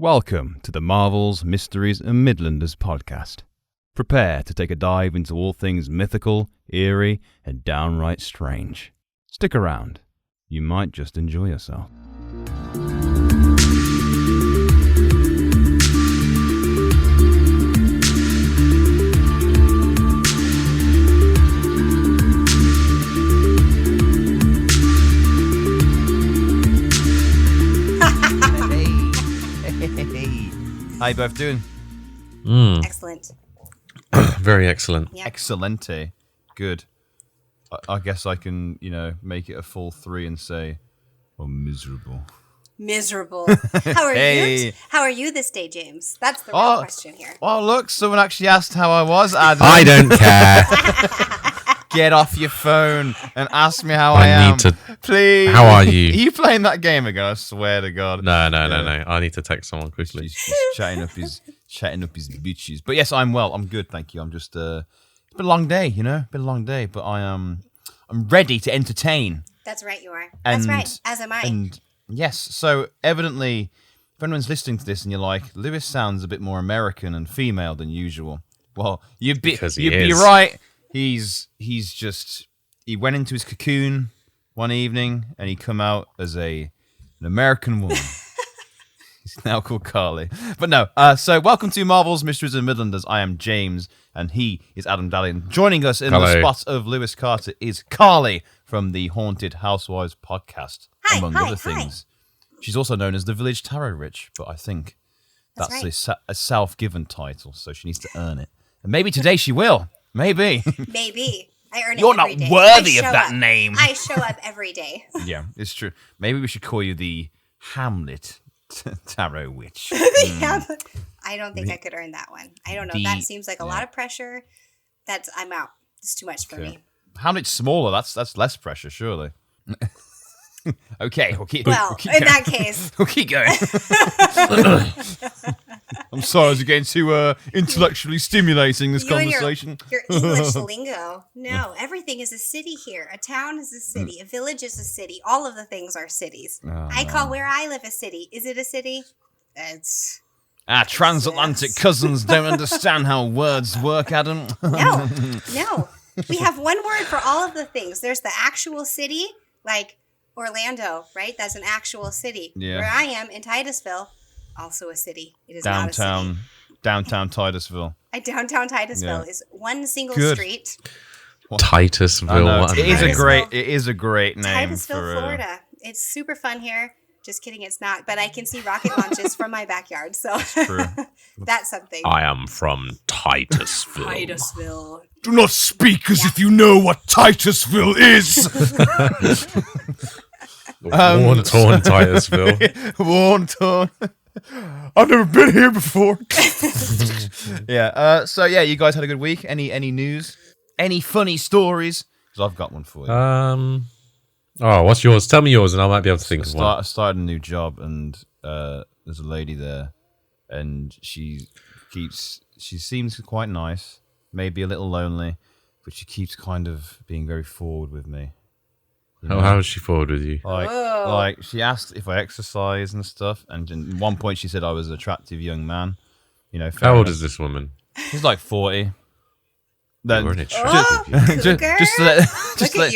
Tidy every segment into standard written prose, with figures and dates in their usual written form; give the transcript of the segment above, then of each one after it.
Welcome to the Marvels, Mysteries and Midlanders podcast. Prepare to take a dive into all things mythical, eerie and downright strange. Stick around. You might just enjoy yourself. How you both doing? Excellent. Very excellent. Yep. Excellente. Good. I guess I can, make it a full 3 and say, miserable. Miserable. How are you? How are you this day, James? That's the real question here. Oh, look, someone actually asked how I was, Adam. I don't care. Get off your phone and ask me how I am. Need to. Please. How are you? Are you playing that game again? I swear to God. No. I need to text someone quickly. He's chatting up his bitches. But yes, I'm well. I'm good, thank you. I'm just it's been a long day, Been a long day, but I'm ready to entertain. That's right, you are. That's right. As am I. And yes, so evidently, if anyone's listening to this and you're like, Lewis sounds a bit more American and female than usual. Well, you'd be right. He went into his cocoon one evening and he come out as an American woman. He's now called Carly. But no, so welcome to Marvels, Mysteries and Midlanders. I am James and he is Adam Dallion. Joining us in the spot of Lewis Carter is Carly from the Haunted Housewives podcast, among other things. She's also known as the Village Tarot Witch, but I think that's a self-given title, so she needs to earn it. And maybe today she will. Maybe. Maybe. I earn it You're every not day. worthy of that name. I show up every day. Yeah, it's true. Maybe we should call you the Hamlet Tarot Witch. I don't think I could earn that one. I don't know. That seems like a lot of pressure. I'm out. It's too much for me. Hamlet's smaller. That's less pressure, surely. Okay, we'll keep in going. That case. We'll keep going. I'm sorry, I was getting too intellectually stimulating this conversation. Your English lingo. No, everything is a city here. A town is a city. A village is a city. All of the things are cities. I call where I live a city. Is it a city? It's... Our transatlantic cousins don't understand how words work, Adam. No. We have one word for all of the things. There's the actual city, like Orlando, right? That's an actual city. Yeah. Where I am in Titusville, also a city. It is not a city. Downtown Titusville. Downtown Titusville is one single street. Titusville. It is a great name. Titusville, Florida. It's super fun here. Just kidding, it's not. But I can see rocket launches from my backyard, so that's something. I am from Titusville. Titusville. Do not speak as if you know what Titusville is. Worn-torn Titusville. Worn-torn. I've never been here before. Yeah. So you guys had a good week. Any news? Any funny stories? Because I've got one for you. What's yours? Tell me yours, and I might be able to think of one. I started a new job, and there's a lady there, and she seems quite nice, maybe a little lonely, but she keeps kind of being very forward with me. How is she forward with you? Like she asked if I exercise and stuff, and at one point she said I was an attractive young man. How old is this woman? She's like 40. Then Look at you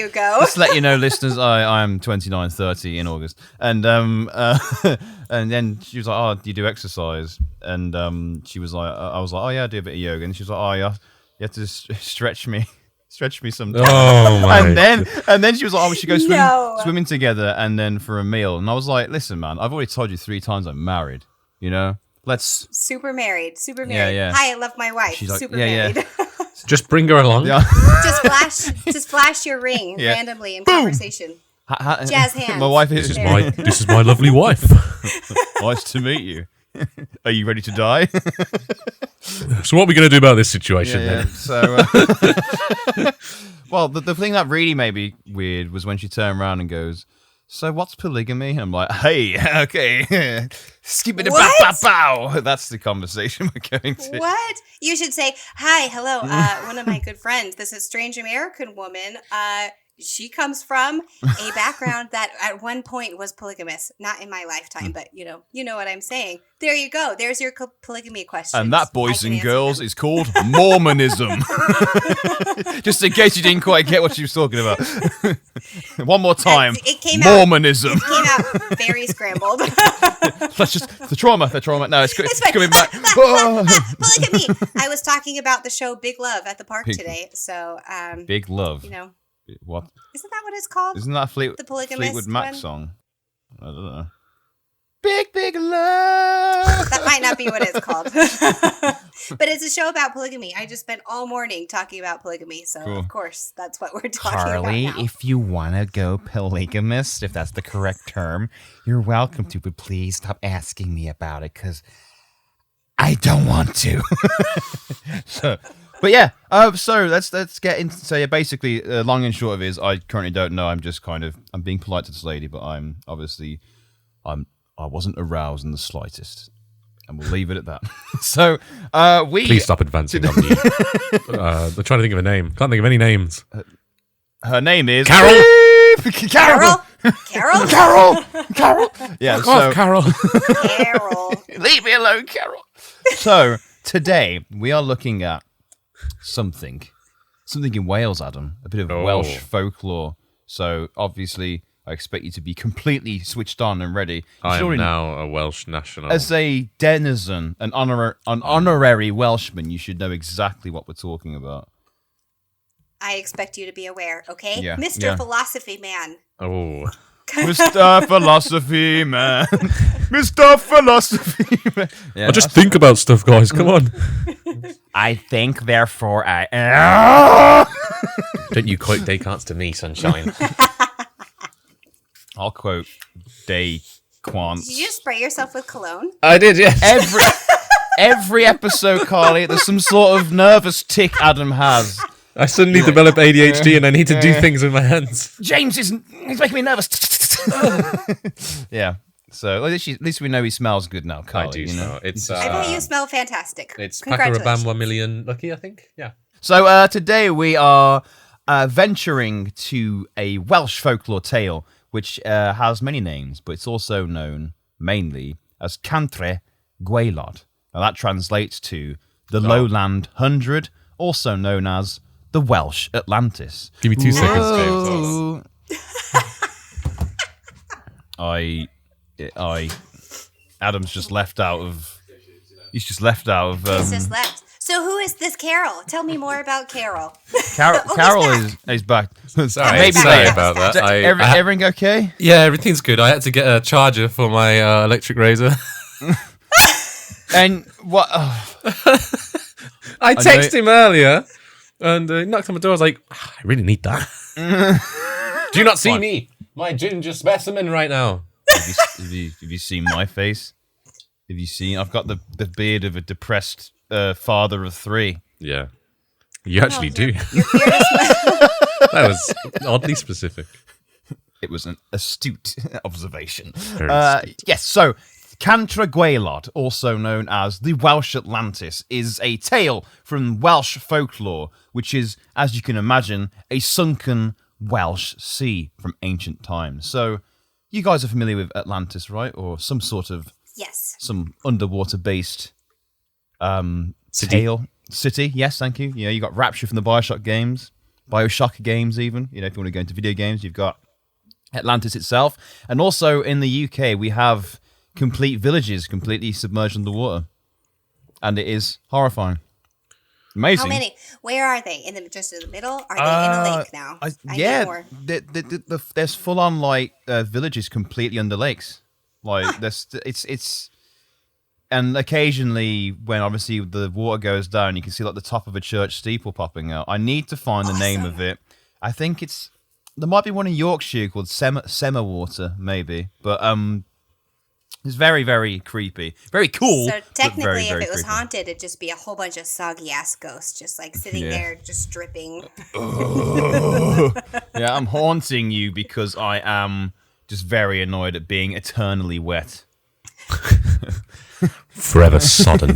go. Just to let you know, listeners, I'm 29, 30 in August, and and then she was like, "Oh, do you do exercise?" And she was like, "I was like, oh yeah, I do a bit of yoga," and she was like, "Oh, you have to stretch me sometimes." Oh my! And then she was like, "Oh, we should go swimming together, and then for a meal." And I was like, "Listen, man, I've already told you 3 times I'm married. Let's super married. Yeah. Hi, I love my wife. She's like, super married." Yeah. Just bring her along. Yeah. just flash your ring randomly in conversation. Jazz hands. My wife is this is my lovely wife. Nice to meet you. Are you ready to die? So what are we going to do about this situation then? So, well, the thing that really made me weird was when she turned around and goes, "So what's polygamy?" I'm like, "Hey, okay, skip it, bow." That's the conversation we're going to. What? You should say, "Hi, hello, one of my good friends. This is a strange American woman. She comes from a background that at one point was polygamous. Not in my lifetime, but you know what I'm saying. There you go. There's your polygamy question. And that, boys and girls, is called Mormonism. Just in case you didn't quite get what she was talking about. One more time. It came Mormonism. It came out very scrambled. That's just the trauma. No, it's coming back. Polygamy. I was talking about the show Big Love at the park today. So, Big Love. You know. What? Isn't that what it's called? Isn't that the Fleetwood Mac one? song? I don't know. Big love. That might not be what it's called. But it's a show about polygamy. I just spent all morning talking about polygamy. So, cool. Of course, that's what we're talking Carly, about now. if you want to go polygamist, if that's the correct term, you're welcome to. But please stop asking me about it because I don't want to. But yeah, so let's get into. So yeah, basically, long and short of it is, I currently don't know. I'm just I'm being polite to this lady, but I wasn't aroused in the slightest, and we'll leave it at that. So please stop advancing on me. I'm trying to think of a name. Can't think of any names. Her name is Carol. Carol. Yeah, Fuck off, Carol. Carol. Leave me alone, Carol. So today we are looking at something in Wales, Adam. A bit of Welsh folklore. So obviously, I expect you to be completely switched on and ready. I am now a Welsh national. As a denizen, an honorary Welshman, you should know exactly what we're talking about. I expect you to be aware, okay? Yeah, Mr. yeah. Philosophy Man. Oh. Mr. Philosophy Man. Mr. Philosophy Man. Yeah, I just think about stuff, guys. Come on. I think, therefore I... Don't you quote Descartes to me, sunshine. I'll quote Descartes. Did you just spray yourself with cologne? I did, yes. Every episode, Carly, there's some sort of nervous tick Adam has. I suddenly develop ADHD and I need to do things with my hands. James he's making me nervous. Yeah. So at least we know he smells good now, Carly. I do smell. It's. I bet you smell fantastic. It's Congratulations. Pacarabam 1 million lucky, I think. Yeah. So today we are venturing to a Welsh folklore tale, which has many names, but it's also known mainly as Cantre'r Gwaelod. Now that translates to the Lowland Hundred, also known as the Welsh Atlantis. Give me 2 seconds, James. Adam's just left out of. He's just left out of. He's just left. So who is this Carol? Tell me more about Carol. Carol is back. Sorry about that. Everything okay? Yeah, everything's good. I had to get a charger for my electric razor. And what? I texted him earlier, and he knocked on my door. I was like, I really need that. Do you not see me? My ginger specimen right now. Have you seen my face? Have you seen? I've got the beard of a depressed father of 3. Yeah. You actually do. Your beard is That was oddly specific. It was an astute observation. Very astute. Yes, so Cantre'r Gwaelod, also known as the Welsh Atlantis, is a tale from Welsh folklore, which is, as you can imagine, a sunken Welsh sea from ancient times. So, you guys are familiar with Atlantis, right? Or some sort of... Yes. Some underwater-based tale. City, yes, thank you. You got Rapture from the Bioshock games. Bioshock games, even. If you want to go into video games, you've got Atlantis itself. And also, in the UK, we have complete villages completely submerged underwater. And it is horrifying. Amazing. How many? Where are they? Just in the middle? Are they in a lake now? I need more. There's full on villages completely under lakes. It's and occasionally when obviously the water goes down, you can see the top of a church steeple popping out. I need to find the name of it. I think there might be one in Yorkshire called Semmer Water, maybe, but it's very, very creepy. Very cool. So technically, very, very if it was creepy. haunted, it'd just be a whole bunch of soggy ass ghosts, just sitting there, just dripping. Yeah, I'm haunting you because I am just very annoyed at being eternally wet. forever sodden.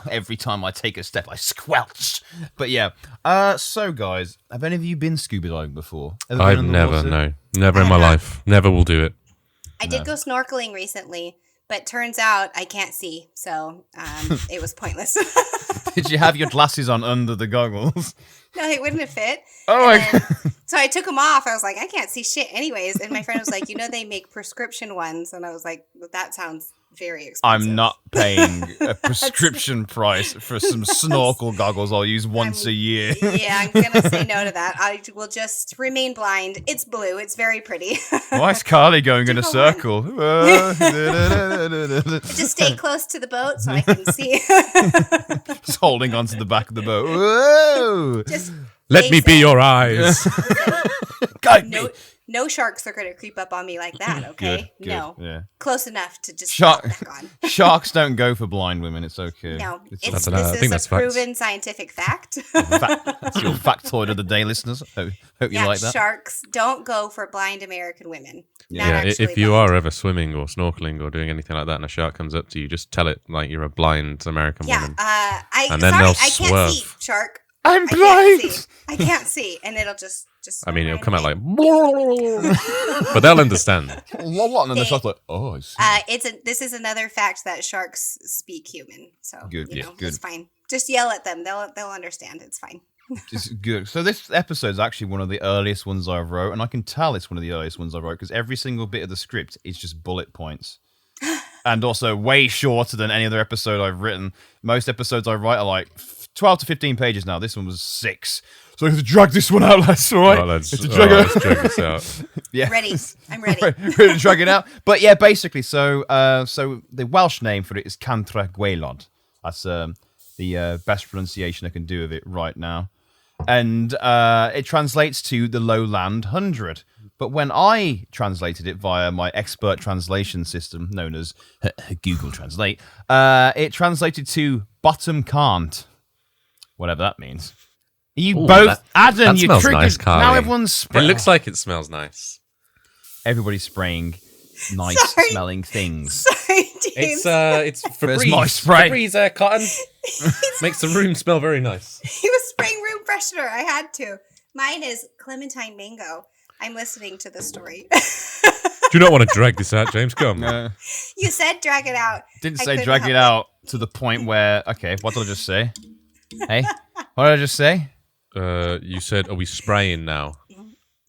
Every time I take a step, I squelch. But yeah. So guys, have any of you been scuba diving before? I've never, no. Never in my life. Never will do it. I did go snorkeling recently, but turns out I can't see, so it was pointless. Did you have your glasses on under the goggles? No, it wouldn't have fit. Oh my God. So I took them off. I was like, I can't see shit anyways. And my friend was like, they make prescription ones. And I was like, well, that sounds very expensive. I'm not paying a prescription price for some snorkel goggles I'll use once a year. Yeah, I'm going to say no to that. I will just remain blind. It's blue. It's very pretty. Why is Carly going in a circle? Just stay close to the boat so I can see. Just holding onto the back of the boat. Whoa! Just let me be your eyes. No sharks are going to creep up on me like that, okay? Good, no. yeah. Close enough to just pop back on. Sharks don't go for blind women. It's okay. No, this that's is a proven scientific fact. That's your factoid of the day, listeners. Hope you like that. Sharks don't go for blind American women. Yeah, if you are ever swimming or snorkeling or doing anything like that and a shark comes up to you, just tell it like you're a blind American woman. I can't see, shark. I'm blind. I can't see. And it'll just I mean, it'll come out like, but they'll understand. What? And then the shark's like, oh, I see. This is another fact that sharks speak human. So good. It's fine. Just yell at them. They'll understand. It's fine. It's good. So this episode is actually one of the earliest ones I wrote, and I can tell it's one of the earliest ones I wrote because every single bit of the script is just bullet points. And also way shorter than any other episode I've written. Most episodes I write are like 12 to 15 pages now. This one was 6. So I have to drag this one out, lads, all right? Oh, let's drag this out. Yeah. Ready. I'm ready. Ready to drag it out. But yeah, basically, so the Welsh name for it is Cantre'r Gwaelod. That's the best pronunciation I can do of it right now. And it translates to the Lowland Hundred. But when I translated it via my expert translation system, known as Google Translate, it translated to bottom can't. Whatever that means. Adam, you smells triggered. nice, Carly. Now everyone's spraying. It looks like it smells nice. Everybody's spraying nice smelling things. Sorry, James. It's Febreze. my spray? Febreze cotton. Makes the room smell very nice. He was spraying room freshener. I had to. Mine is clementine mango. I'm listening to the story. Do you not want to drag this out, James? Come. You said drag it out. Didn't say drag it out to the point where... Okay, what did I just say? Hey? What did I just say? You said, are we spraying now?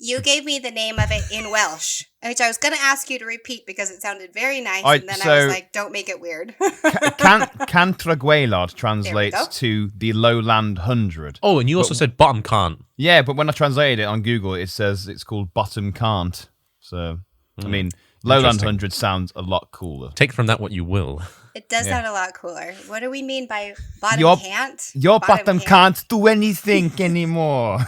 You gave me the name of it in Welsh, which I was going to ask you to repeat because it sounded very nice, and then I was like, don't make it weird. Cantre'r Gwaelod translates to the Lowland Hundred. Oh, and you also said bottom can't. Yeah, but when I translated it on Google, it says it's called bottom can't. So, I mean, Lowland Hundred sounds a lot cooler. Take from that what you will. It does sound a lot cooler. What do we mean by bottom can't? Your bottom can't do anything anymore.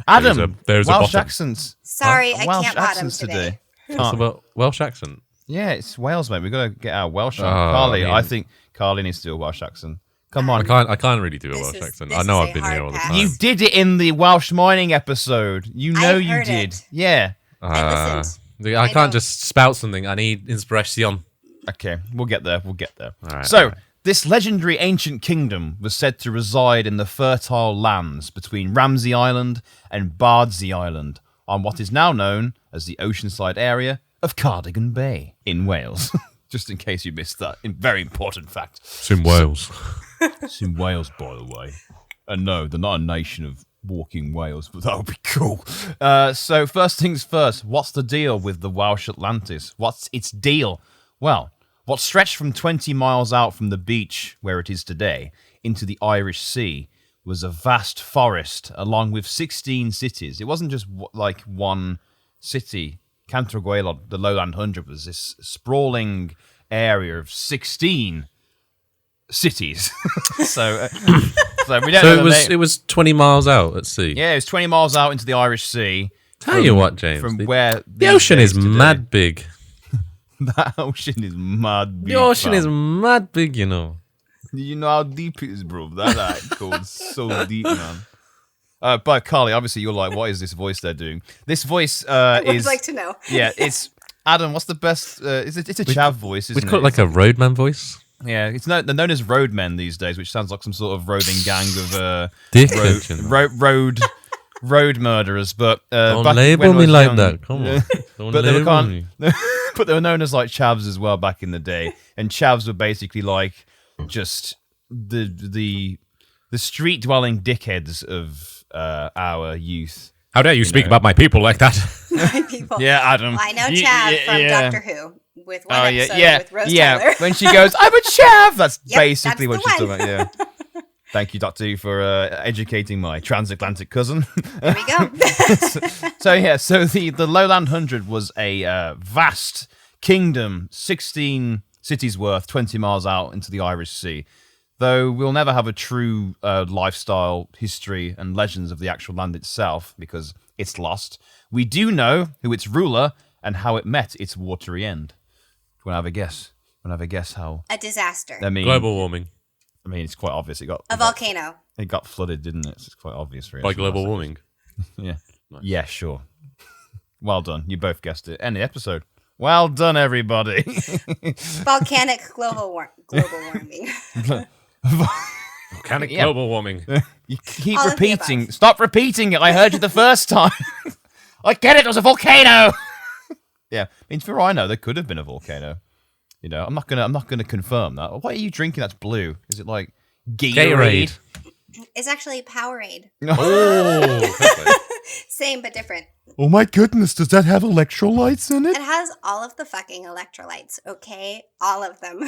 Adam, there's Welsh accents. Sorry, I Welsh can't bottom accents today. What's about Welsh accent? Yeah, it's Wales, mate. We've got to get our Welsh on. Oh, Carly, I mean- I think Carly needs to do a Welsh accent. Come on. I can't really do a Welsh accent. I know I've been here all the time. You did it in the Welsh mining episode. You know you did. It. Yeah. I listened. I can't just spout something. I need inspiration. Okay, we'll get there. All right, so, this legendary ancient kingdom was said to reside in the fertile lands between Ramsay Island and Bardsey Island on what is now known as the oceanside area of Cardigan Bay in Wales. Just in case you missed that. Very important fact. It's in Wales. It's in Wales, by the way. And no, they're not a nation of walking whales, but that would be cool. So first things first, what's the deal with the Welsh Atlantis? What's its deal? Well, what stretched from 20 miles out from the beach, where it is today, into the Irish Sea, was a vast forest along with 16 cities. It wasn't just like one city. Cantre'r Gwaelod, the Lowland Hundred, was this sprawling area of 16 cities. so we don't know it was 20 miles out at sea. Yeah, it was 20 miles out into the Irish Sea. Tell you what, James. From where the ocean is mad big. That ocean is mad big. The ocean is mad big, you know. You know how deep it is, bro. That goes so deep, man. But Carly, obviously you're like, what is this voice they're doing? This voice I would like to know. Yeah, it's Adam, what's the best? It's a chav voice, isn't it? We call it like a roadman voice. Yeah, they're known as roadmen these days, which sounds like some sort of roving gang of road murderers. But don't back label when I me was like young, that. Come on, don't but label me. but they were known as like chavs as well back in the day, and chavs were basically like just the street dwelling dickheads of our youth. How dare you speak about my people like that? My people. Yeah, Adam. Well, I know Chav from Doctor Who with one episode with Rose yeah. Tyler. When she goes, I'm a chav. That's Yep, basically that's what she's the talking about. Yeah. Thank you, Doctor Who, for educating my transatlantic cousin. There we go. So the Lowland Hundred was a vast kingdom, 16 cities worth, 20 miles out into the Irish Sea. Though we'll never have a true lifestyle, history, and legends of the actual land itself because it's lost, we do know who its ruler and how it met its watery end. Do you want to have a guess? How? A disaster. Global warming. I mean, it's quite obvious. Volcano. It got flooded, didn't it? So it's quite obvious. Really, By global warming. Yeah. Nice. Yeah, sure. Well done. You both guessed it. End the episode. Well done, everybody. Volcanic global warming. Volcanic global warming. You keep All of the repeating. above. Stop repeating it. I heard you the first time. I get it. It was a volcano. Yeah. I mean, for all I know, there could have been a volcano. You know, I'm not gonna confirm that. What are you drinking? That's blue. Is it like Gatorade? It's actually Powerade. Oh, Same but different. Oh my goodness! Does that have electrolytes in It has all of the fucking electrolytes, okay? All of them.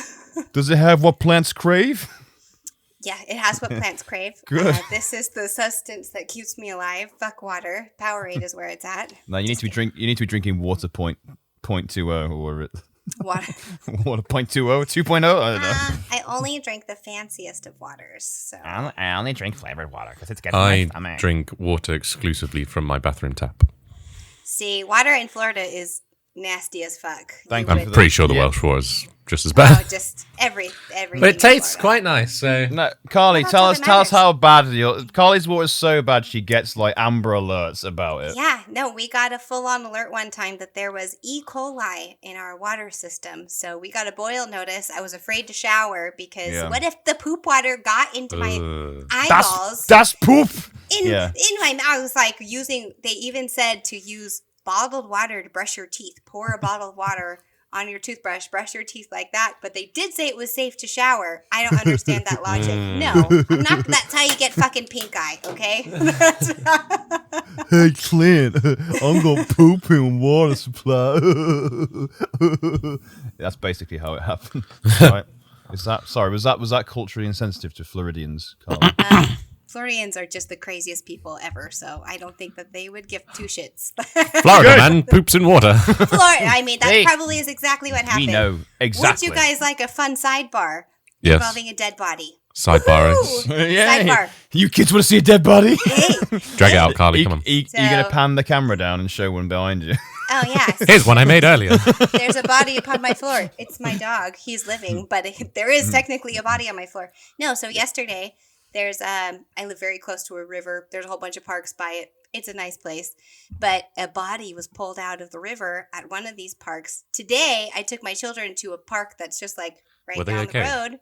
Does it have what plants crave? Yeah, it has what plants crave. Good. This is the substance that keeps me alive. Fuck water. Powerade is where it's at. No, you need to be drinking water point 0.20 or Water. water 0.20, 2.0. I don't know. I only drink the fanciest of waters. So I only drink flavored water because it's good. I drink water exclusively from my bathroom tap. see, water in Florida is nasty as fuck. Thank You you I'm would- pretty sure the Yeah. Welsh war is just as bad. Oh, just everything. But it tastes in Florida. quite nice, so... No, Carly, Well, tell that's us all that how bad Carly's water is so bad she gets like amber alerts about it. Yeah, no, we got a full-on alert one time that there was E. coli in our water system. So we got a boil notice. I was afraid to shower because what if the poop water got into my eyeballs? That's poop. in my mouth. I was like they even said to use bottled water to brush your teeth. Pour a bottle of water on your toothbrush, brush your teeth like that. But they did say it was safe to shower. I don't understand that logic. No, I'm not. That's how you get fucking pink eye, okay? Hey, Clint, I'm gonna poop in water supply. That's basically how it happened. Right? Was that culturally insensitive to Floridians, Carly? Floridians are just the craziest people ever, so I don't think that they would give two shits. Florida man poops in water. Florida, I mean, that Hey, probably is exactly what happened. We know exactly. Would you guys like a fun sidebar Yes. involving a dead body? Sidebar Ooh, is... Sidebar. You kids want to see a dead body? Hey. Drag it out, Carly, come on. You're going to pan the camera down and show one behind you. Oh, yeah. Here's one I made earlier. There's a body upon my floor. It's my dog. He's living, but there is technically a body on my floor. No, so yesterday, there's I live very close to a river. There's a whole bunch of parks by it. It's a nice place. But a body was pulled out of the river at one of these parks. Today, I took my children to a park that's just like right Were they down okay? the road.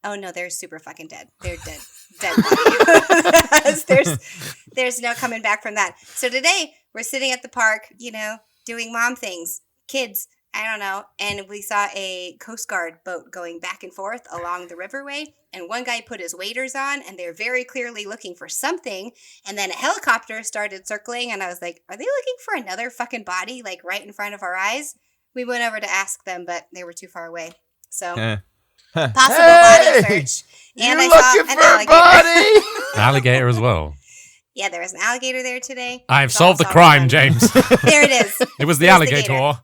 Oh, no, they're super fucking dead. They're dead. Dead body. There's no coming back from that. So today, we're sitting at the park, doing mom things, kids, I don't know. And we saw a Coast Guard boat going back and forth along the riverway. And one guy put his waders on, and they're very clearly looking for something. And then a helicopter started circling, and I was like, are they looking for another fucking body, like right in front of our eyes? We went over to ask them, but they were too far away. So, possible body search. And I saw an alligator. An alligator as well. Yeah, there was an alligator there today. I've solved the crime, James. There it is. It was the It was the alligator.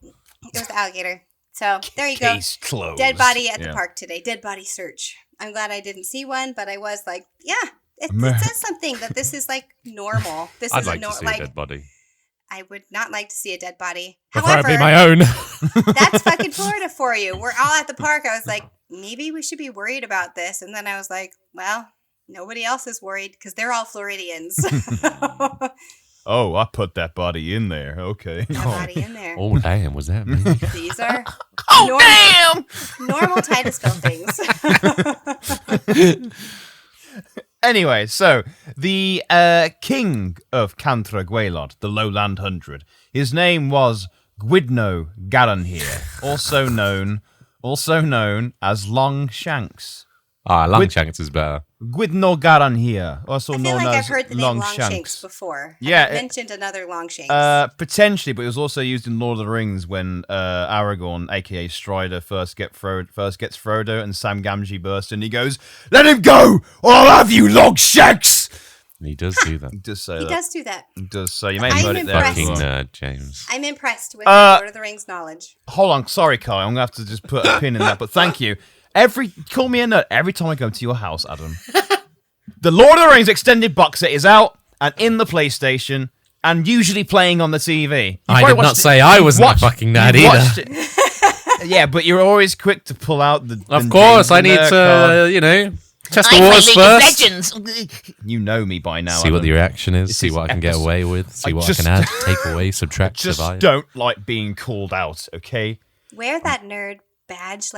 It was the alligator. So there you go. Case closed. Dead body at the park today. Dead body search. I'm glad I didn't see one, but I was like, yeah, it says something that this is like normal. This I'd is like to see a dead body. I would not like to see a dead body. Preferably However, my own. that's fucking Florida for you. We're all at the park. I was like, maybe we should be worried about this. And then I was like, well, nobody else is worried because they're all Floridians. Oh, I put that body in there. Okay. That body in there. Oh, damn, was that me? These are Damn! normal time to spell things. Anyway, so the king of Cantre'r Gwaelod, the Lowland Hundred, his name was Gwydno Garanhir, also known as Longshanks. Longshanks is better. Gwydno Garanhir, also I feel known like as I've heard the name Longshanks before. Yeah, I've mentioned another Longshanks. Potentially, but it was also used in Lord of the Rings when Aragorn, aka Strider, first gets Frodo, and Sam Gamgee bursts in. He goes, "Let him go, or I'll have you, Longshanks." He does do that. He does say He that. does do that. He does. So you may have heard it there. Fucking as well. nerd, James. I'm impressed with Lord of the Rings knowledge. Hold on, sorry, Kai. I'm gonna have to just put a pin in that. But thank you. Call me a nerd every time I go to your house, Adam. The Lord of the Rings extended box set is out and in the PlayStation and usually playing on the TV. I did not say I was not fucking nerd either. Yeah, but you're always quick to pull out the. Of course, I need to, test the waters first. You know me by now. See what Adam. the reaction is. This See is what I can get away with. See what I can add, take away, subtract, just divide. Don't like being called out, okay? Wear that nerd badge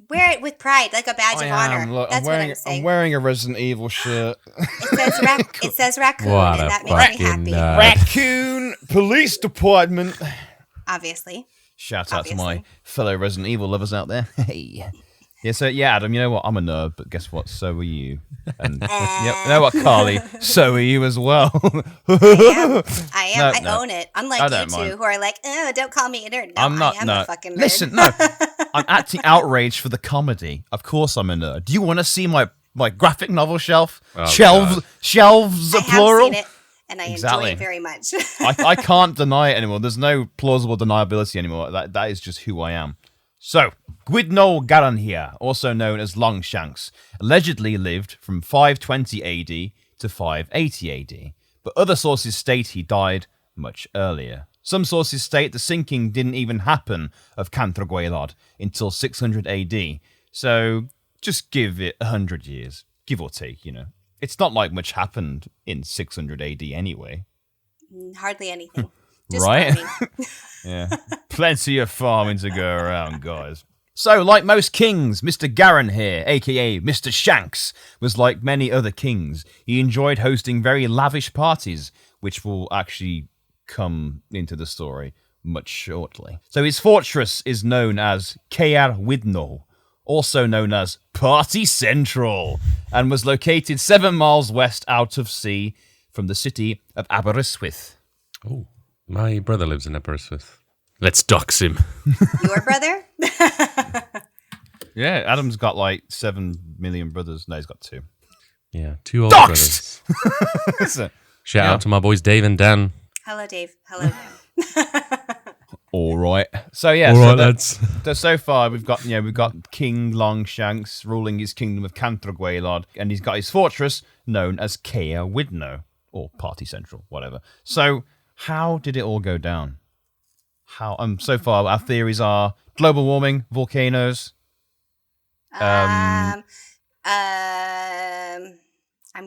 wear it with pride, like a badge of honor. Look, That's what I'm saying. I'm wearing a Resident Evil shirt. It says raccoon, What and a that makes me fucking happy. Raccoon Police Department. Obviously. Shout out to my fellow Resident Evil lovers out there. Hey. Yeah, so Adam, you know what? I'm a nerd, but guess what? So are you. And you know what, Carly? So are you as well. I am. No, I own it. Unlike you two, who are like, oh, don't call me a nerd. No, I'm not. I am a fucking nerd. Listen, no. I'm acting outraged for the comedy. Of course I'm a nerd. Do you want to see my graphic novel shelf? Oh, Shelves, I plural? have seen it, and I enjoy it very much. I can't deny it anymore. There's no plausible deniability anymore. That is just who I am. So, Gwydno Garanhir, also known as Longshanks, allegedly lived from 520 AD to 580 AD, but other sources state he died much earlier. Some sources state the sinking didn't even happen of Cantre'r Gwaelod until 600 AD, so just give it 100 years, give or take, It's not like much happened in 600 AD anyway. Hardly anything. Just right? farming. Yeah. Plenty of farming to go around, guys. So, like most kings, Mr. Garanhir, a.k.a. Mr. Shanks, was like many other kings. He enjoyed hosting very lavish parties, which will actually come into the story much shortly. So his fortress is known as Cantre'r Gwaelod, also known as Party Central, and was located 7 miles west out of sea from the city of Aberystwyth. Oh. My brother lives in Aberystwyth. Let's dox him. Your brother? Yeah, Adam's got like 7 million brothers. No, he's got 2. Yeah, 2 old Doxed! brothers. Shout out to my boys Dave and Dan. Hello, Dave. Hello, Dan. All right. So yeah, lads. So far we've got King Longshanks ruling his kingdom of Cantre'r Gwaelod, and he's got his fortress known as Cantre'r Gwaelod, or Party Central, whatever. So how did it all go down? So far our theories are global warming, volcanoes. I'm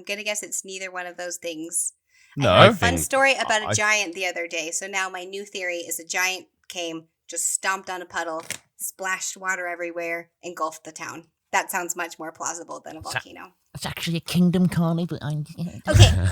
gonna guess it's neither one of those things. No. I heard a fun story about a giant the other day. So now my new theory is a giant came, just stomped on a puddle, splashed water everywhere, engulfed the town. That sounds much more plausible than a volcano. It's actually a kingdom, Carly, but I'm... Okay,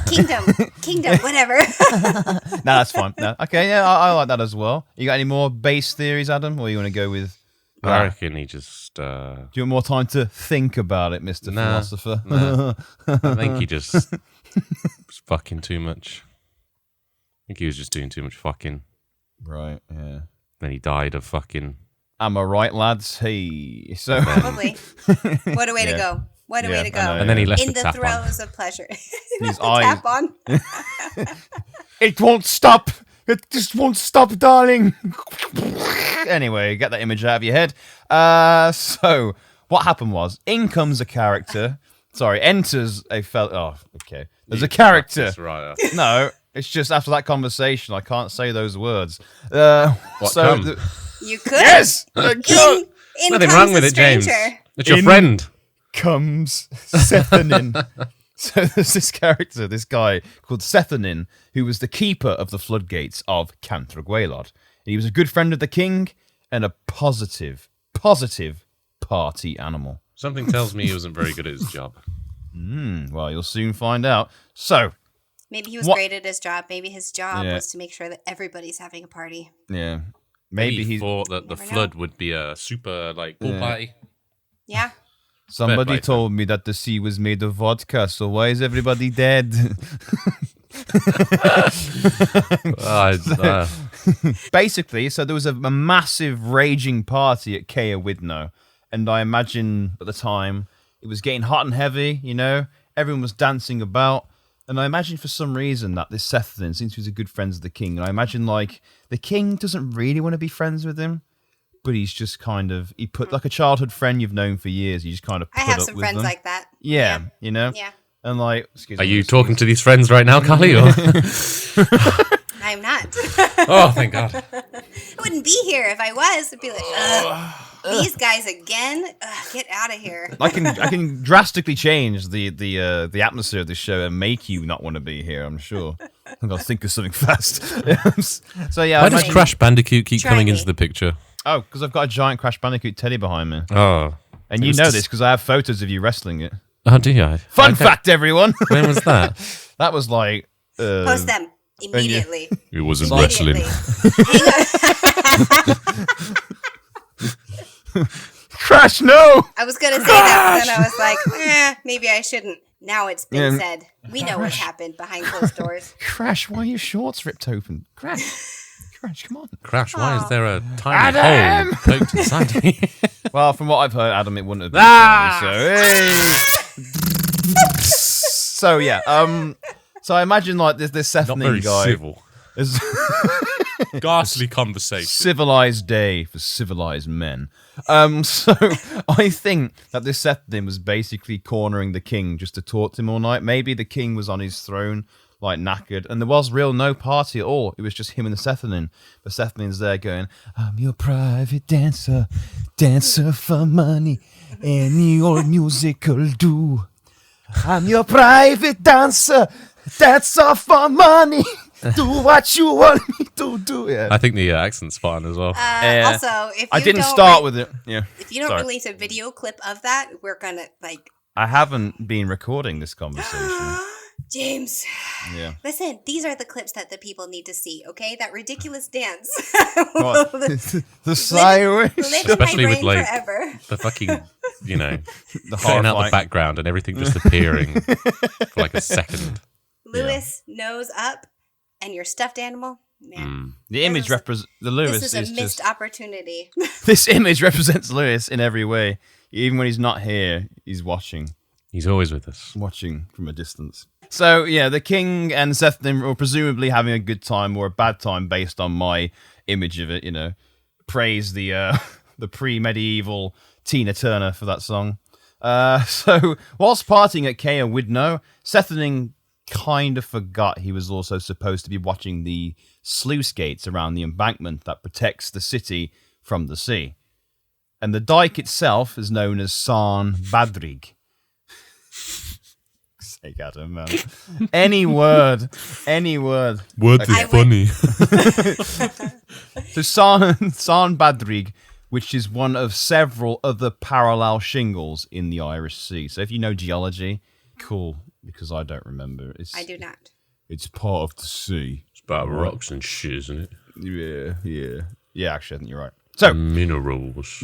kingdom, whatever. No, that's fine. No. Okay, yeah, I like that as well. You got any more base theories, Adam, or you want to go with... I reckon he just... Do you want more time to think about it, Mr. Philosopher? Nah. I think he just was fucking too much. I think he was just doing too much fucking. Right, yeah. Then he died of fucking... Am I right, lads? Hey. So Probably. What a way to go. What a way to go. And then he left in the the tap throes of pleasure. His the tap on. It won't stop. It just won't stop, darling. Anyway, get that image out of your head. So what happened was, in comes a character. Enters a fellow. Oh, okay. There's a character. Right. No, it's just after that conversation, I can't say those words. You could. Yes. In Nothing comes wrong with a it, James. stranger. It's your friend. Comes Sethanin. So there's this character, this guy called Sethanin, who was the keeper of the floodgates of Cantre'r Gwaelod. He was a good friend of the king and a positive party animal. Something tells me he wasn't very good at his job. Well, you'll soon find out. So, maybe he was great at his job. Maybe his job was to make sure that everybody's having a party. Yeah. Maybe he thought that the flood would be a super, pool party. Yeah. Somebody told me that the sea was made of vodka, so why is everybody dead? Basically, so there was a massive raging party at Caer Widno, and I imagine at the time it was getting hot and heavy, everyone was dancing about, and I imagine for some reason that this Sethanin, since he was a good friend of the king, and I imagine the king doesn't really want to be friends with him, but he's just he put like a childhood friend you've known for years, you just kind of put up with them. I have some friends like that. Yeah, Yeah. And are you talking to these friends right now, Carly? Or? I'm not. Oh, thank God. I wouldn't be here if I was. I'd be like, these guys again? Get out of here. I can drastically change the atmosphere of this show and make you not want to be here, I'm sure. I'm going to think of something fast. So yeah. Why does Crash Bandicoot keep coming into the picture? Oh, because I've got a giant Crash Bandicoot teddy behind me. Oh. And you know this because I have photos of you wrestling it. Oh, do you? Fun fact, everyone. When was that? That was post them immediately. It wasn't wrestling. Crash, no! I was going to say that, but then I was like, maybe I shouldn't. Now it's been said. We know what happened behind closed doors. Crash, why are your shorts ripped open? Crash, come on. Crash, why is there a tiny hole poked inside me? Well, from what I've heard, Adam, it wouldn't have been so yeah. So I imagine this Sethanin guy. Civil. Ghastly conversation. Civilized day for civilized men. So I think that this Sethanin was basically cornering the king just to talk to him all night. Maybe the king was on his throne, knackered, and there was no party at all. It was just him and the Sethanin. The Sethanin's there going, "I'm your private dancer for money, any old music'll do. I'm your private dancer for money. Do what you want me to do." Yeah. I think the accent's fine as well. Also, if you I didn't start with it. Yeah. If you don't release a video clip of that, we're gonna I haven't been recording this conversation. James. Yeah. Listen, these are the clips that the people need to see. Okay, that ridiculous dance. The siren. Especially with forever. the fucking, the cutting out the background and everything just appearing for a second. Lewis nose up, and your stuffed animal. Man, the image represents the Lewis. This is a missed opportunity. This image represents Lewis in every way. Even when he's not here, he's watching. He's always with us. Watching from a distance. So, yeah, the king and Sethanin were presumably having a good time or a bad time based on my image of it, Praise the pre-medieval Tina Turner for that song. So, whilst partying at Caer Widno, Sethanin kind of forgot he was also supposed to be watching the sluice gates around the embankment that protects the city from the sea. And the dike itself is known as San Badrig. Sake, Adam, man. Any word. Words are funny. So San Badrig, which is one of several other parallel shingles in the Irish Sea. So if you know geology, cool, because I don't remember. I do not. It's part of the sea. It's about rocks and shit, isn't it? Yeah. Yeah, actually, I think you're right. So, minerals.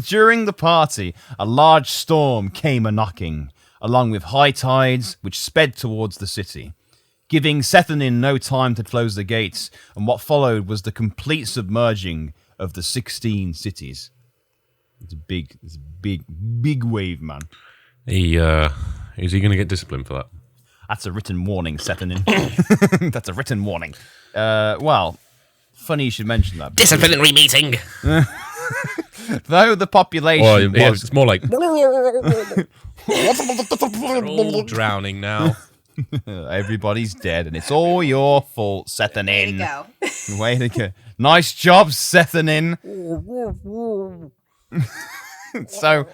During the party, a large storm came a-knocking, along with high tides, which sped towards the city, giving Sethanin no time to close the gates, and what followed was the complete submerging of the 16 cities. It's a big wave, man. Is he going to get disciplined for that? That's a written warning, Sethanin. That's a written warning. Well, funny you should mention that. Disciplinary meeting. Though the population was... It's more like... They're all drowning now. Everybody's dead, and it's all your fault, Sethanin. Way to go. Way to go. Nice job, Sethanin. So,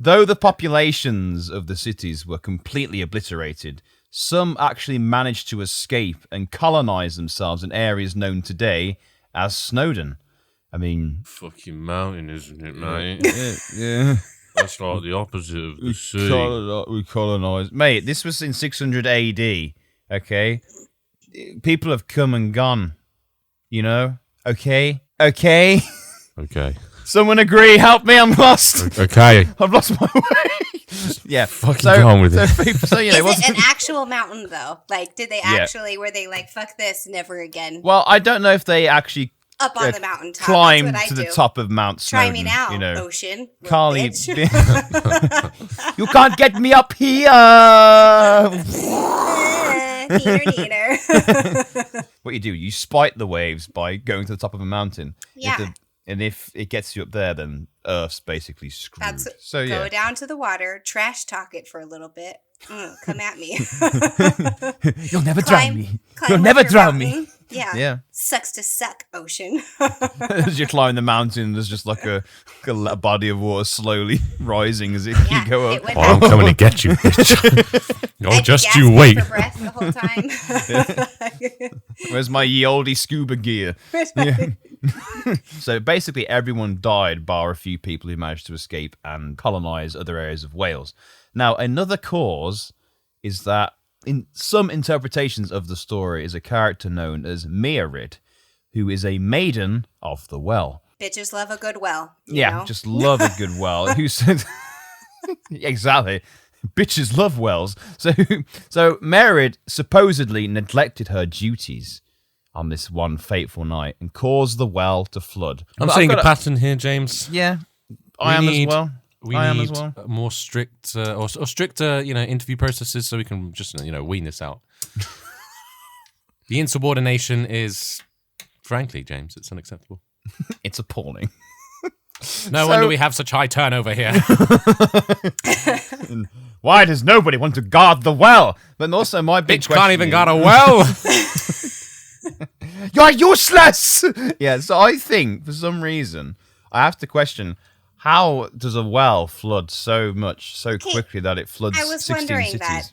Though the populations of the cities were completely obliterated, some actually managed to escape and colonize themselves in areas known today as Snowdon. I mean... Fucking mountain, isn't it, mate? Yeah. That's like the opposite of the sea. We colonized. Mate, this was in 600 AD, okay? People have come and gone, you know? Okay? Someone agree, help me, I'm lost. Okay. I've lost my way. Yeah. Fucking go on with it. Is it an actual mountain, though? Like, did they actually, were they like, fuck this, never again? Well, I don't know if they actually... Up on the mountaintop. Climb to the top of Mount Snowdon. Try me now, you know. ocean. Carly, you can't get me up here. Neener. What you do, you spite the waves by going to the top of a mountain. Yeah. And if it gets you up there, then Earth's basically screwed. Go down to the water, trash talk it for a little bit. Come at me. You'll never drown me. You'll never drown me. Yeah. Sucks to suck, ocean. As you climb the mountain, there's just like a body of water slowly rising as you go up. I'm coming to get you, bitch. Oh, just you wait. For breath the whole time. Where's my ye olde scuba gear? So basically everyone died bar a few people who managed to escape and colonize other areas of Wales. Now, another cause is that in some interpretations of the story is a character known as Mearid, who is a maiden of the well. Bitches love a good well. You know? Just love a good well. Who said... Exactly. Bitches love wells. So Mearid supposedly neglected her duties on this one fateful night and caused the well to flood. I'm seeing a pattern here, James. Yeah, I am as well. We need more strict or stricter, interview processes so we can just, wean this out. The insubordination is, frankly, James, it's unacceptable. It's appalling. No wonder we have such high turnover here. Why does nobody want to guard the well? But also my big question can't even guard a well. You're useless! Yeah, so I think, for some reason, I have to question, how does a well flood so quickly that it floods 16 cities? I was wondering that.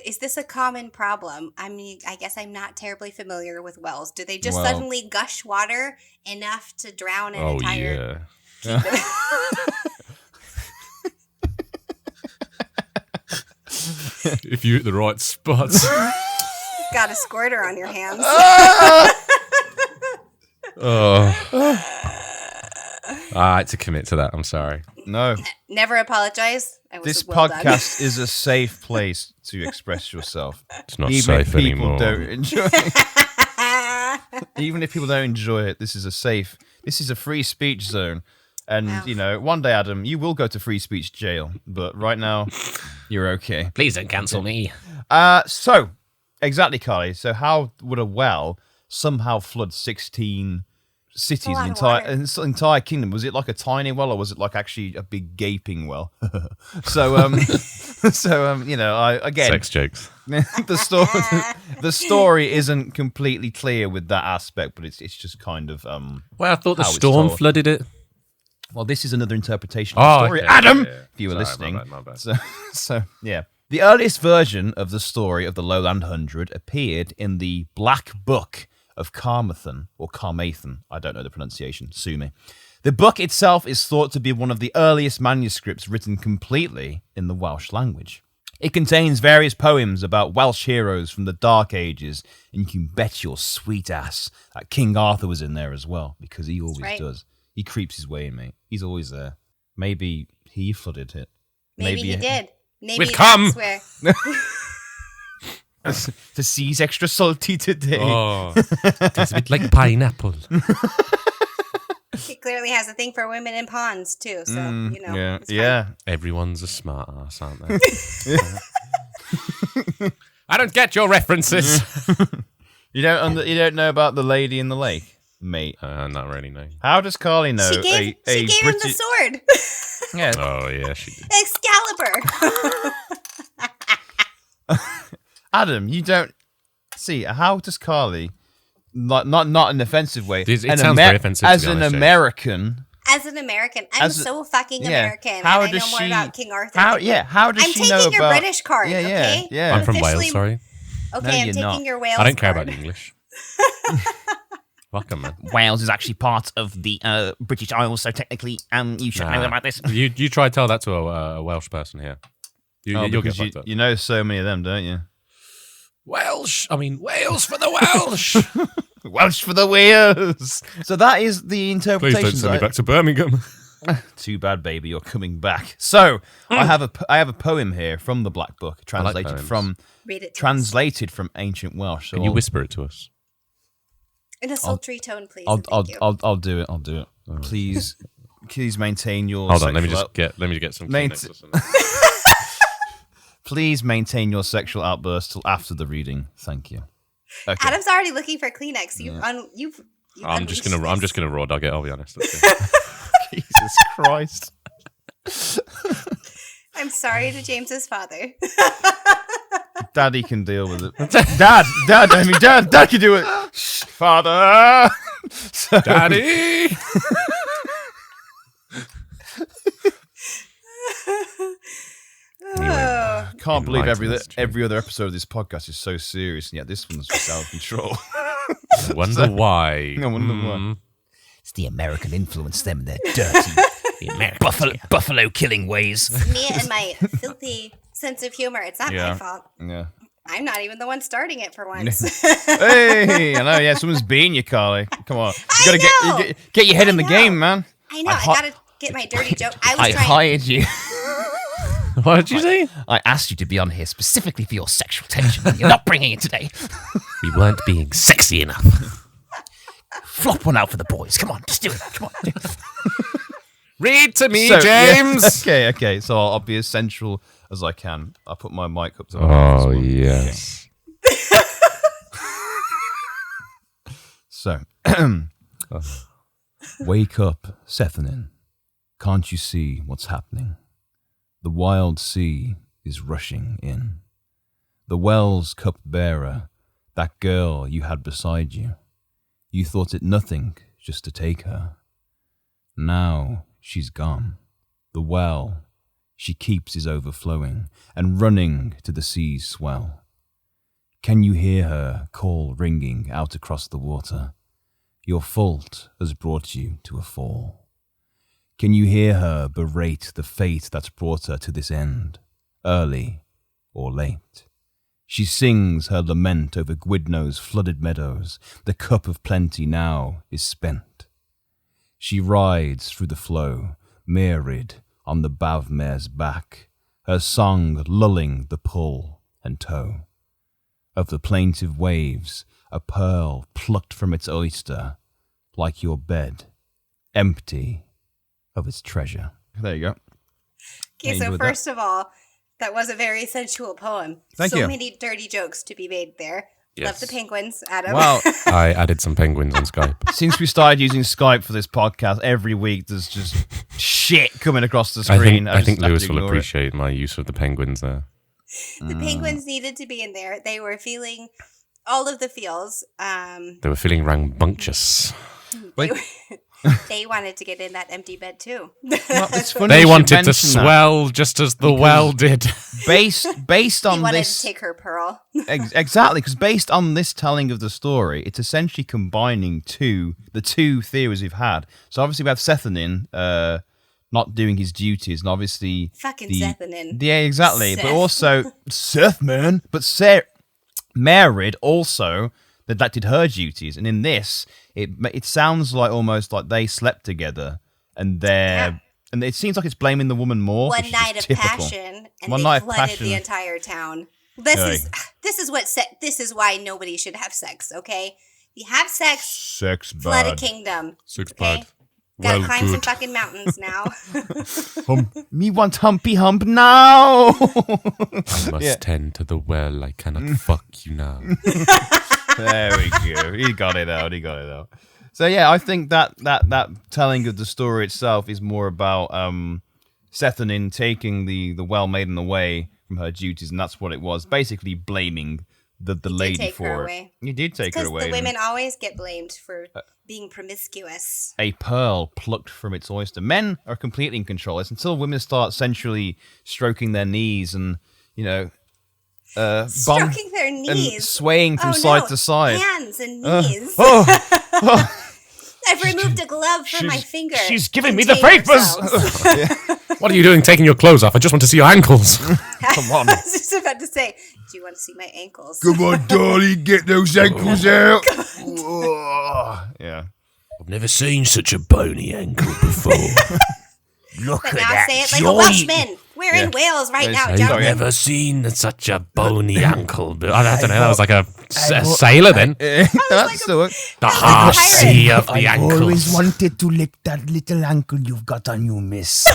Is this a common problem? I mean, I guess I'm not terribly familiar with wells. Do they just suddenly gush water enough to drown an entire... Yeah. If you hit the right spots. Got a squirter on your hands. I had to commit to that. I'm sorry. No. Never apologize. This podcast is a safe place to express yourself. It's not safe anymore. Don't enjoy it. Even if people don't enjoy it, this is a free speech zone. And, one day, Adam, you will go to free speech jail. But right now, you're okay. Please don't cancel me. So, exactly, Carly. So how would a well somehow flood 16 cities, an entire kingdom? Was it like a tiny well, or was it like actually a big gaping well? Again, sex jokes. the story isn't completely clear with that aspect, but it's just kind of Well, I thought the storm flooded it. Well, this is another interpretation of the story, okay, Adam. Yeah. If you were listening, my bad. So yeah. The earliest version of the story of the Lowland Hundred appeared in the Black Book of Carmarthen, or Carmathen. I don't know the pronunciation. Sue me. The book itself is thought to be one of the earliest manuscripts written completely in the Welsh language. It contains various poems about Welsh heroes from the Dark Ages, and you can bet your sweet ass that King Arthur was in there as well, because he always does. He creeps his way in, mate. He's always there. Maybe he flooded it. Maybe he did. Maybe with cum. Where... The sea's extra salty today. Oh, it's a bit like pineapple. He clearly has a thing for women in ponds too, so Yeah. Everyone's a smart ass, aren't they? I don't get your references. You don't know about the lady in the lake, mate? Not really, no. How does Carly know? She gave him the sword. Yeah. Oh yeah, she did. Excalibur. Adam, you don't see. How does Carly, not in an offensive way, it sounds very offensive as to be an honest, American, As an American, I'm so fucking American. How and does I know she, more about King Arthur. How does I'm she know about... taking your British card, okay? Yeah. I'm from Wales, sorry. Okay, No, I'm you're taking not. your Wales I don't care card. about English. Fuck 'em, man. Wales is actually part of the British Isles, so technically, you should know about this. You try to tell that to a Welsh person here. You'll get because fucked up. you know so many of them, don't you? Wales for the Welsh. Welsh for the Wales. So that is the Please interpretation. don't send me back to Birmingham. Too bad, baby, you're coming back. So I have a poem here from the Black Book, translated from ancient Welsh. So Can you whisper it to us? In a sultry tone, please. I'll do it. Right. Please maintain your. Hold on, let me just get some. Kleenex or something. Please maintain your sexual outburst till after the reading. Thank you. Okay. Adam's already looking for Kleenex. I'm just gonna raw dog it. I'll be honest. Jesus Christ. I'm sorry to James's father. Daddy can deal with it. Dad can do it. Shh, Father. Daddy. Oh. Can't believe Enlighten us, every other episode of this podcast is so serious, and yet this one's just out of control. I wonder why. I wonder why. It's the American influence, them, their dirty buffalo killing ways. Me and my filthy sense of humor. It's not my fault. Yeah. I'm not even the one starting it for once. Hey, I know. Yeah, someone's beating you, Carly. Come on, you gotta get your head in the game, man. I know. I gotta get my dirty joke. I hired you. What did you say? I asked you to be on here specifically for your sexual tension. You're not bringing it today. We weren't being sexy enough. Flop one out for the boys. Come on, just do it. Come on. Read to me, James. Yeah. Okay. So I'll be as sensual as I can. I'll put my mic up to my mouth Oh as well. yes. So, wake up, Sethanin. Can't you see what's happening? The wild sea is rushing in. The well's cup-bearer, that girl you had beside you. You thought it nothing just to take her. Now she's gone. The well she keeps is overflowing and running to the sea's swell. Can you hear her call ringing out across the water? Your fault has brought you to a fall. Can you hear her berate the fate that's brought her to this end, early or late? She sings her lament over Gwydno's flooded meadows. The cup of plenty now is spent. She rides through the flow, mirrored on the bavmare's back, her song lulling the pull and tow. Of the plaintive waves, a pearl plucked from its oyster, like your bed, empty of its treasure. There you go. Okay, so first of all, that was a very sensual poem. Thank you. So many dirty jokes to be made there. Yes. Love the penguins, Adam. Well, I added some penguins on Skype. since we started using Skype for this podcast, every week there's just shit coming across the screen. I think just have Lewis to will ignore it. appreciate my use of the penguins there. The penguins needed to be in there. They were feeling all of the feels. They were feeling rambunctious. They wanted to get in that empty bed too. Well, it's funny They you should wanted to mention that. swell just as the well did. Based He on wanted this, to take her pearl. exactly, because based on this telling of the story, it's essentially combining the two theories we've had. So obviously we have Sethanin not doing his duties, and obviously Fucking Sethanin. Yeah, exactly. Seth. But also Sethman, but Merid also neglected her duties, and in this, it sounds like almost like they slept together, and and it seems like it's blaming the woman more. One which is night of typical. passion, and One they night of flooded passion. the entire town. This is why nobody should have sex. Okay, you have sex, Sex flood a bad. kingdom. Six Okay, bad. gotta Well, climb some good. fucking mountains now. Me want humpy hump now. I must tend to the well. I cannot fuck you now. There we go. He got it out. So yeah, I think that telling of the story itself is more about Sethanin taking the well maiden away from her duties, and that's what it was. Basically blaming the lady take for her it. away. You did take her away. Because the women always get blamed for being promiscuous. A pearl plucked from its oyster. Men are completely in control. It's until women start sensually stroking their knees and, Stroking their knees. and swaying from side to side. Hands and knees. I've removed a glove from my finger. She's giving me the papers. What are you doing taking your clothes off? I just want to see your ankles. Come on. I was just about to say, do you want to see my ankles? Come on, darling, get those ankles out. Yeah. I've never seen such a bony ankle before. Look But at now that say it like joy. a Welshman. We're in Wales right now, I've gentlemen. never seen such a bony ankle. I don't know. That was like a sailor then. That's still it. The harsh sea of the I've ankles. always wanted to lick that little ankle you've got on you, miss.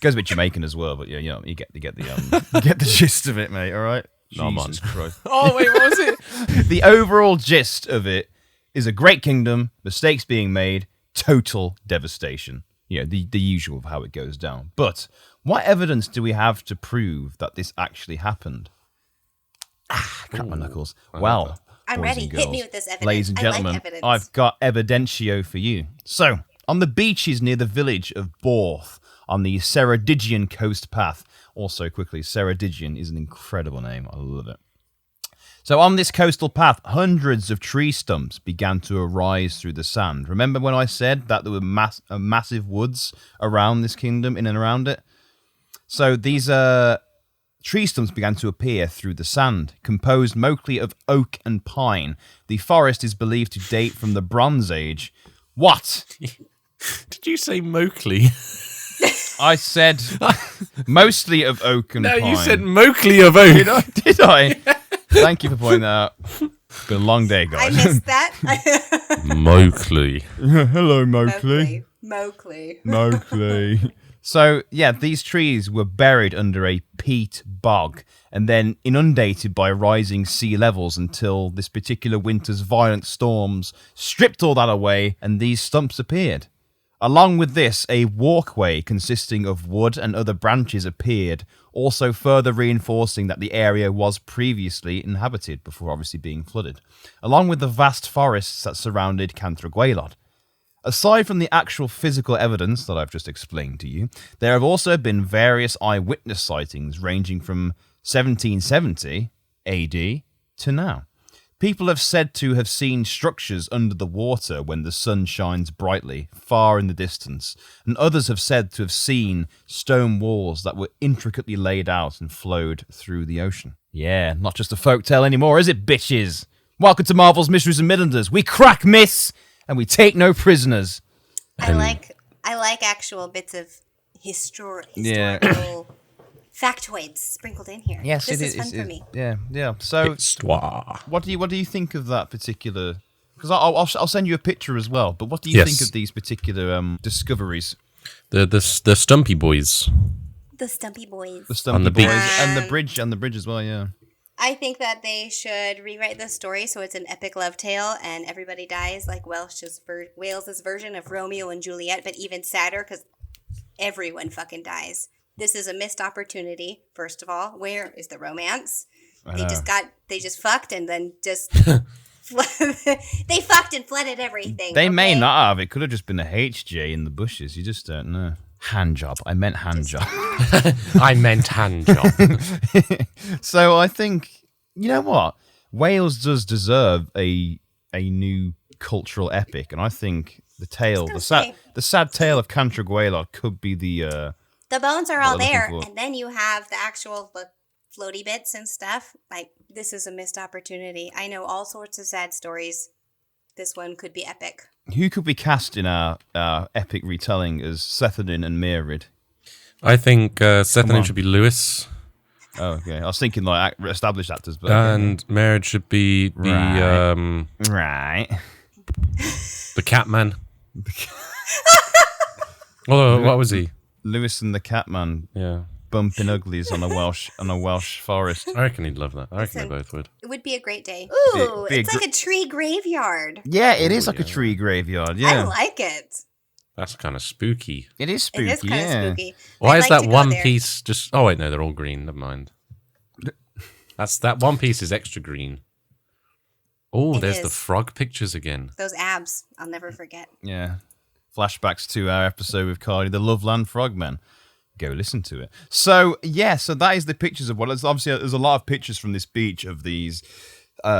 Goes a bit Jamaican as well, but yeah, you get the you get the gist of it, mate. All right. No, man. Jesus Christ. Oh wait, what was it? The overall gist of it is a great kingdom, mistakes being made, total devastation. The usual of how it goes down. But what evidence do we have to prove that this actually happened? Crack my knuckles. Well, I'm boys ready. and Hit me girls, with this evidence. ladies and I like gentlemen, evidence. I've got evidentio for you. So, on the beaches near the village of Borth, on the Ceredigion coast path, also quickly, Ceredigion is an incredible name. I love it. So on this coastal path, hundreds of tree stumps began to arise through the sand. Remember when I said that there were massive woods around this kingdom, in and around it? So these tree stumps began to appear through the sand, composed mostly of oak and pine. The forest is believed to date from the Bronze Age. What? Did you say Mowgli? I said mostly of oak and pine. No, you said Mowgli of oak. Did I? Thank you for pointing that out. It's been a long day, I guys. missed that. Mowgli. Hello, Mowgli. Mowgli. So, yeah, these trees were buried under a peat bog and then inundated by rising sea levels until this particular winter's violent storms stripped all that away and these stumps appeared. Along with this, a walkway consisting of wood and other branches appeared, also further reinforcing that the area was previously inhabited before obviously being flooded, along with the vast forests that surrounded Cantre'r Gwaelod. Aside from the actual physical evidence that I've just explained to you, there have also been various eyewitness sightings ranging from 1770 AD to now. People have said to have seen structures under the water when the sun shines brightly, far in the distance, and others have said to have seen stone walls that were intricately laid out and flowed through the ocean. Yeah, not just a folktale anymore, is it, bitches? Welcome to Marvel's Mysteries and Midlanders. We crack myths, and we take no prisoners. I like actual bits of historical factoids sprinkled in here. Yes, this is fun for me. Yeah. So, Histoire. what do you think of that particular? Because I'll send you a picture as well. But what do you think of these particular discoveries? The Stumpy Boys. The Stumpy Boys. The Stumpy On the Boys beach. and the bridge as well. Yeah. I think that they should rewrite the story so it's an epic love tale and everybody dies, like Wales's version of Romeo and Juliet, but even sadder because everyone fucking dies. This is a missed opportunity. First of all, where is the romance? They just fucked and then just they fucked and flooded everything. They may not have. It could have just been a HJ in the bushes. You just don't know. Hand job. I meant hand job. I meant hand job. So I think, you know what? Wales does deserve a new cultural epic, and I think the sad tale of Cantre'r Gwaelod could be the bones are all what I'm there, looking for. and then you have the actual floaty bits and stuff. Like, this is a missed opportunity. I know all sorts of sad stories. This one could be epic. Who could be cast in our epic retelling as Sethanin and Mairid? I think Sethanin should be Lewis. Oh, okay. I was thinking like established actors, but And Marriage should be the right. the Catman. Well, what was he? Lewis and the Catman Yeah, bumping uglies on a Welsh forest. I reckon he'd love that. I reckon they both would. It would be a great day. Ooh, Be a it's like a tree graveyard. Yeah, it is like a tree graveyard. I Yeah, like it. That's kind of spooky. it is spooky. It is kind of spooky. Why I'd is like that to go one there. piece just... Oh, wait, no, they're all green. Never mind. That one piece is extra green. Oh, It there's the is. frog pictures again. Those abs, I'll never forget. Yeah. Flashbacks to our episode with Carly, the Loveland Frogmen. Go listen to it. So that is the pictures of what. Obviously, there's a lot of pictures from this beach of these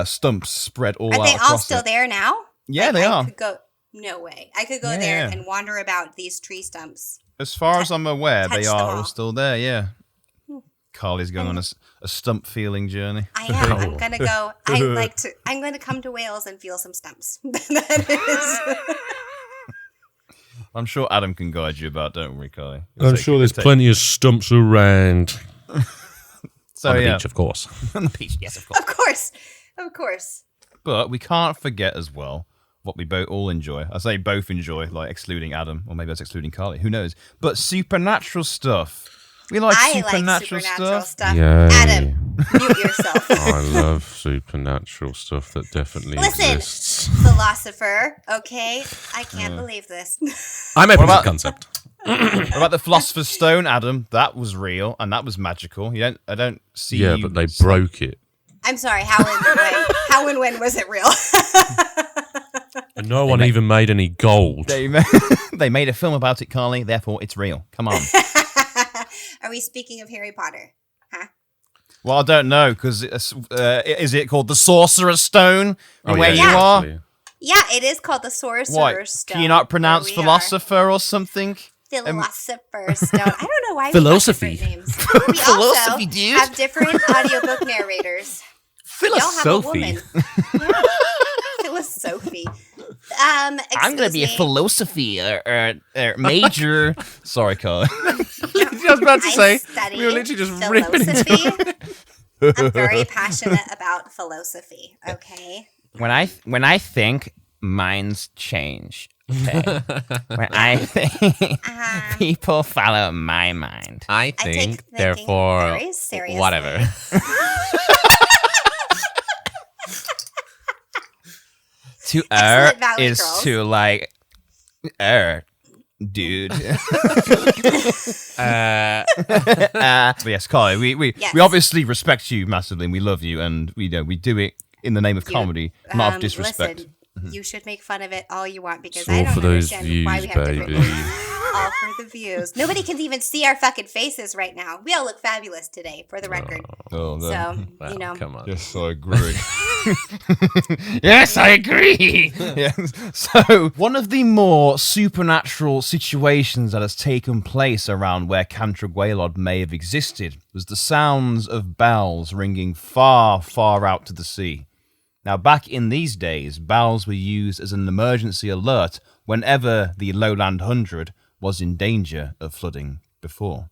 stumps spread all out. Are they across all still there now? Yeah, they are. No way. I could go there and wander about these tree stumps. As far as I'm aware, they touch them are all all. still there. Yeah. Carly's going on a stump feeling journey. I am. I'm gonna go. I'm going to come to Wales and feel some stumps. That is. I'm sure Adam can guide you about, don't worry, Carly. I'm sure there's plenty of stumps around. So, on the beach, of course. On the beach, yes, of course. Of course. But we can't forget as well what we both all enjoy. I say both enjoy, like excluding Adam, or maybe that's excluding Carly. Who knows? But supernatural stuff. We like supernatural stuff. Yay. Adam, mute yourself. I love supernatural stuff that definitely exists. Philosopher. Okay, I can't believe this. I'm open to the concept. What about the Philosopher's Stone, Adam? That was real and that was magical. I don't see. Yeah, but they broke it. I'm sorry. How and when was it real? And no one even made any gold. They made a film about it, Carly. Therefore, it's real. Come on. Are we speaking of Harry Potter? Huh? Well, I don't know because is it called the Sorcerer's Stone? Where you are? Actually. Yeah, it is called the Sorcerer's Stone. Can you not pronounce philosopher or something? Philosopher's Stone. I don't know why Philosophy. we have different names. We Philosophy, also dude. have different audiobook narrators. Philosophy. Y'all have a woman. Yeah. Philosophy. I'm going to be a philosophy major. Sorry, Carly. I was about to say, study we were literally just ripping into philosophy. I'm very passionate about philosophy. Okay. When I think, minds change. Okay? When I think, people follow my mind. I take think, thinking therefore, very seriously. whatever. To err Excellent Valley is Girls. to like err, dude. But yes, Carly, we Yes. obviously respect you massively and we love you and we do it in the name of comedy, not of disrespect. Listen, you should make fun of it all you want because It's I all don't for those understand why we views, have different baby. names. All for the views. Nobody can even see our fucking faces right now. We all look fabulous today, for the record. Oh, So, Well, you know. come on. yes, I agree. Yes, I agree. Yes. So, one of the more supernatural situations that has taken place around where Cantre'r Gwaelod may have existed was the sounds of bells ringing far, far out to the sea. Now, back in these days, bells were used as an emergency alert whenever the Lowland Hundred was in danger of flooding before.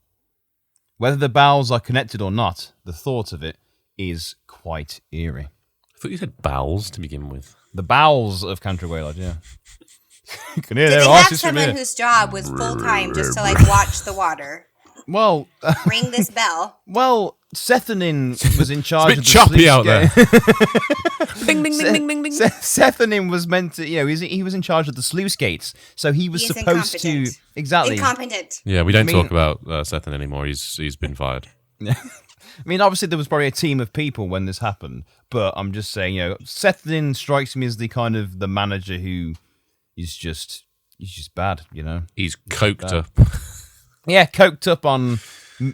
Whether the bells are connected or not, the thought of it is quite eerie. I thought you said bowels to begin with. The bowels of Cantre'r Gwaelod, yeah. You can hear Did their they have arches from someone here. whose job was full-time just to, like, watch the water? Well, Ring this bell. Sethanin was in charge bit of the choppy sluice out there. gate. Ding, ding, ding, ding, ding, ding. Sethanin was meant to, he was in charge of the sluice gates, so he was He's supposed to incompetent. exactly. Incompetent. Yeah, we don't I mean- talk about Sethan anymore. He's been fired. I mean, obviously there was probably a team of people when this happened, but I'm just saying, Sethanin strikes me as the kind of the manager who is just bad, He's coked up. Yeah, coked up on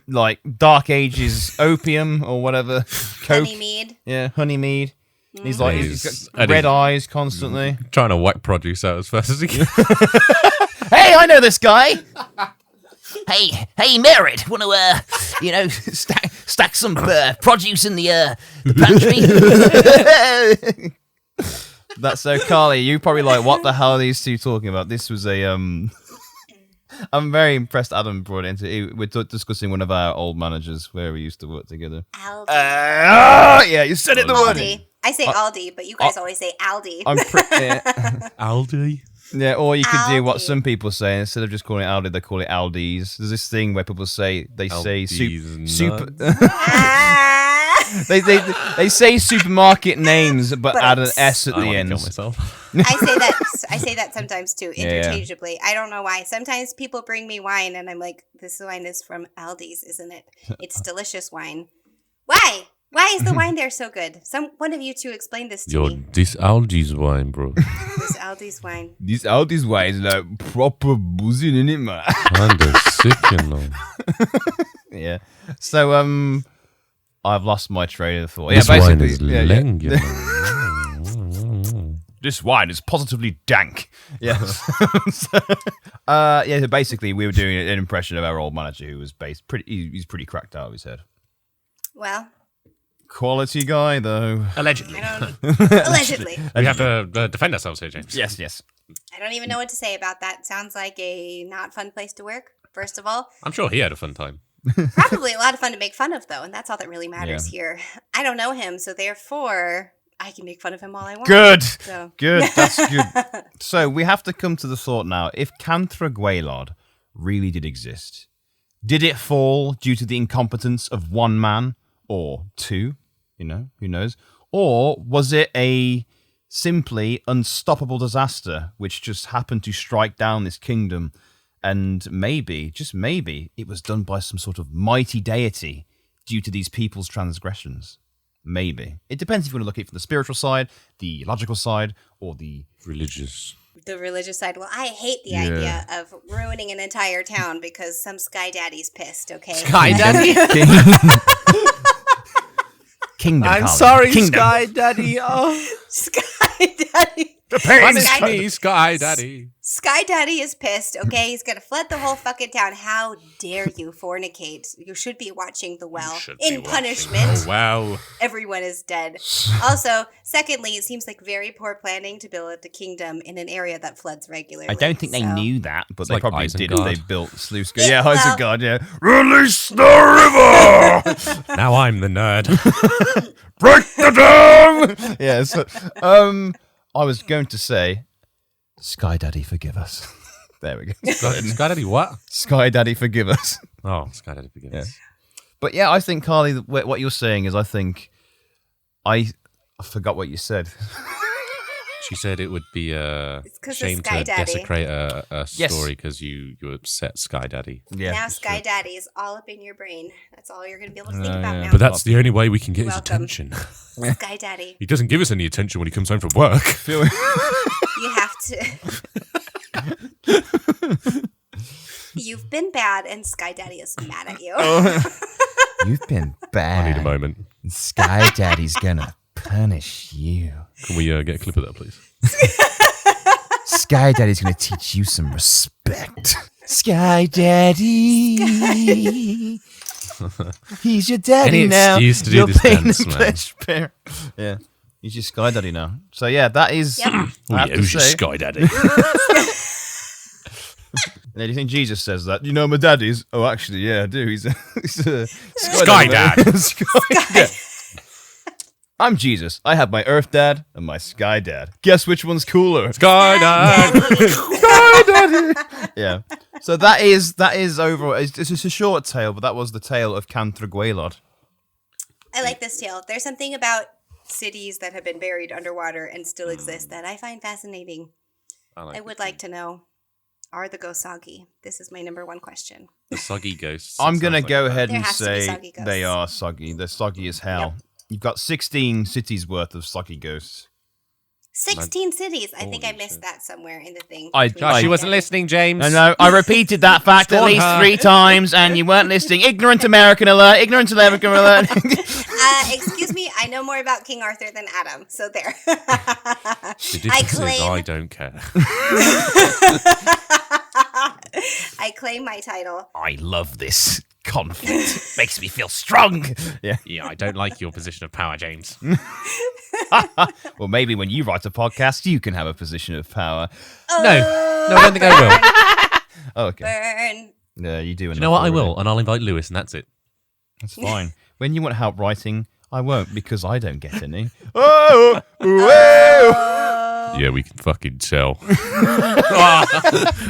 like Dark Ages opium or whatever. Coke. Honeymead. Yeah, honeymead. He's like he's got and red he's- eyes constantly. Trying to whack produce out as fast as he can. Hey, I know this guy. Hey, Merritt, want to stack some produce in the pantry? That's so, Carly. You probably like, what the hell are these two talking about? This was a I'm very impressed. Adam brought it into it. We're discussing one of our old managers where we used to work together. Aldi. Yeah, you said it the word. Aldi. I say Aldi, but you guys always say Aldi. I'm Aldi. Yeah, or you could do what Aldi. some people say. Instead of just calling it Aldi, they call it Aldi's. There's this thing where people say Aldi's super Ah. they say supermarket names but add an S at I the want to end. kill myself. I say that sometimes too, Yeah. interchangeably. I don't know why. Sometimes people bring me wine and I'm like, this wine is from Aldi's, isn't it? It's delicious wine. Why? Why is the wine there so good? One of you two explain this to me. This Aldi's wine, bro. This Aldi's wine. This Aldi's wine is like proper boozing in it, man. Kinda sick, you know. Yeah. So I've lost my train of thought. This yeah, wine basically. is leng, you know. This wine is positively dank. Yes. So basically we were doing an impression of our old manager who was he's pretty cracked out of his head. Well, quality guy though. Allegedly. Allegedly. We have to defend ourselves here, James. Yes. I don't even know what to say about that. Sounds like a not fun place to work, first of all. I'm sure he had a fun time. Probably a lot of fun to make fun of, though, and that's all that really matters here. I don't know him, so therefore, I can make fun of him all I want. Good. So. Good. That's good. So we have to come to the thought now. If Cantre'r Gwaelod really did exist, did it fall due to the incompetence of one man or two? You know, who knows? Or was it a simply unstoppable disaster which just happened to strike down this kingdom? And maybe, just maybe, it was done by some sort of mighty deity due to these people's transgressions. Maybe. It depends if you want to look at it from the spiritual side, the logical side, or the religious. The religious side. Well, I hate the idea of ruining an entire town because some sky daddy's pissed, okay? Sky daddy? Kingdom. I'm sorry, Kingdom. Sky daddy. Oh. Sky daddy. Punish me, Sky daddy. Sky daddy is pissed, okay? He's gonna flood the whole fucking town. How dare you fornicate? You should be watching The Well. In punishment. Oh, wow. Everyone is dead. Also, secondly, it seems like very poor planning to build a kingdom in an area that floods regularly. I don't think they knew that, but they like probably did. Isengard. They built sluice. Yeah, Isengard, yeah. Release the river! Now I'm the nerd. Break the dam! Yes. I was going to say, Sky Daddy, forgive us. There we go. Sky daddy what? Sky Daddy, forgive us. Oh, Sky daddy, forgive us. But yeah, I think, Carly, what you're saying is, I forgot what you said. She said it would be a it's shame Sky to Daddy. desecrate a story because you upset Sky Daddy. Yeah. Now Sky Daddy is all up in your brain. That's all you're going to be able to think about now. But that's the only way we can get his Welcome. attention. Sky Daddy. He doesn't give us any attention when he comes home from work. You have to... You've been bad, and Sky Daddy is mad at you. You've been bad. I need a moment. Sky Daddy's gonna punish you. Can we get a clip of that, please? Sky Daddy's gonna teach you some respect. Sky Daddy. He's your daddy Any now. excuse to do You're this paying dance, the man. pledge parent. Yeah. He's your Sky Daddy now. So yeah, that is... Yep. I have to who's your say- Sky Daddy? Do you think Jesus says that? You know my daddy's? Oh, actually, yeah, I do. He's a Sky Dad. Sky Dad. I'm Jesus. I have my Earth Dad and my Sky Dad. Guess which one's cooler? Sky Dad. Sky Daddy. Yeah. So that is overall. It's just a short tale, but that was the tale of Cantre'r Gwaelod. I like this tale. There's something about cities that have been buried underwater and still exist that I find fascinating. I would like to know, are the ghosts soggy? This is my number one question. The soggy ghosts. I'm going to go ahead There and has to be say soggy ghosts. they are soggy. They're soggy as hell. Yep. You've got 16 cities worth of soggy ghosts. 16 cities. I think I Holy missed shit. that somewhere in the thing. Josh, you wasn't listening, James. No, I repeated that fact at Scorn least her. 3 times, and you weren't listening. Ignorant American alert! Ignorant American alert! Excuse me, I know more about King Arthur than Adam, so there. The difference is I don't care. I claim my title. I love this conflict. Makes me feel strong. Yeah. Yeah, I don't like your position of power, James. Well, maybe when you write a podcast, you can have a position of power. No, I don't think I will. Oh, okay. Burn. Yeah, you do. You know what? I will, and I'll invite Lewis, and that's it. That's fine. When you want help writing, I won't because I don't get any. Oh, whoa. Yeah, we can fucking tell.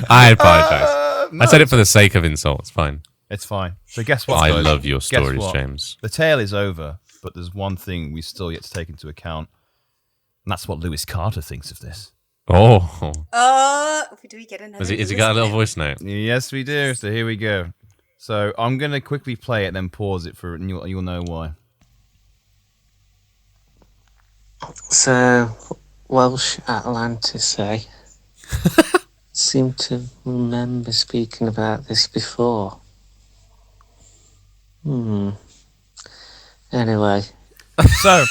I apologize. No, I said it for the sake of insult. It's fine. It's fine. So guess what? I guys? love your Guess stories, what? James. The tale is over, but there's one thing we still yet to take into account, and that's what Lewis Carter thinks of this. Oh, Do we get another? has he got a little voice note? Yes, we do. So here we go. So I'm gonna quickly play it, then pause it for, and you'll know why. So, Welsh Atlantis, eh? Seem to remember speaking about this before. Anyway. So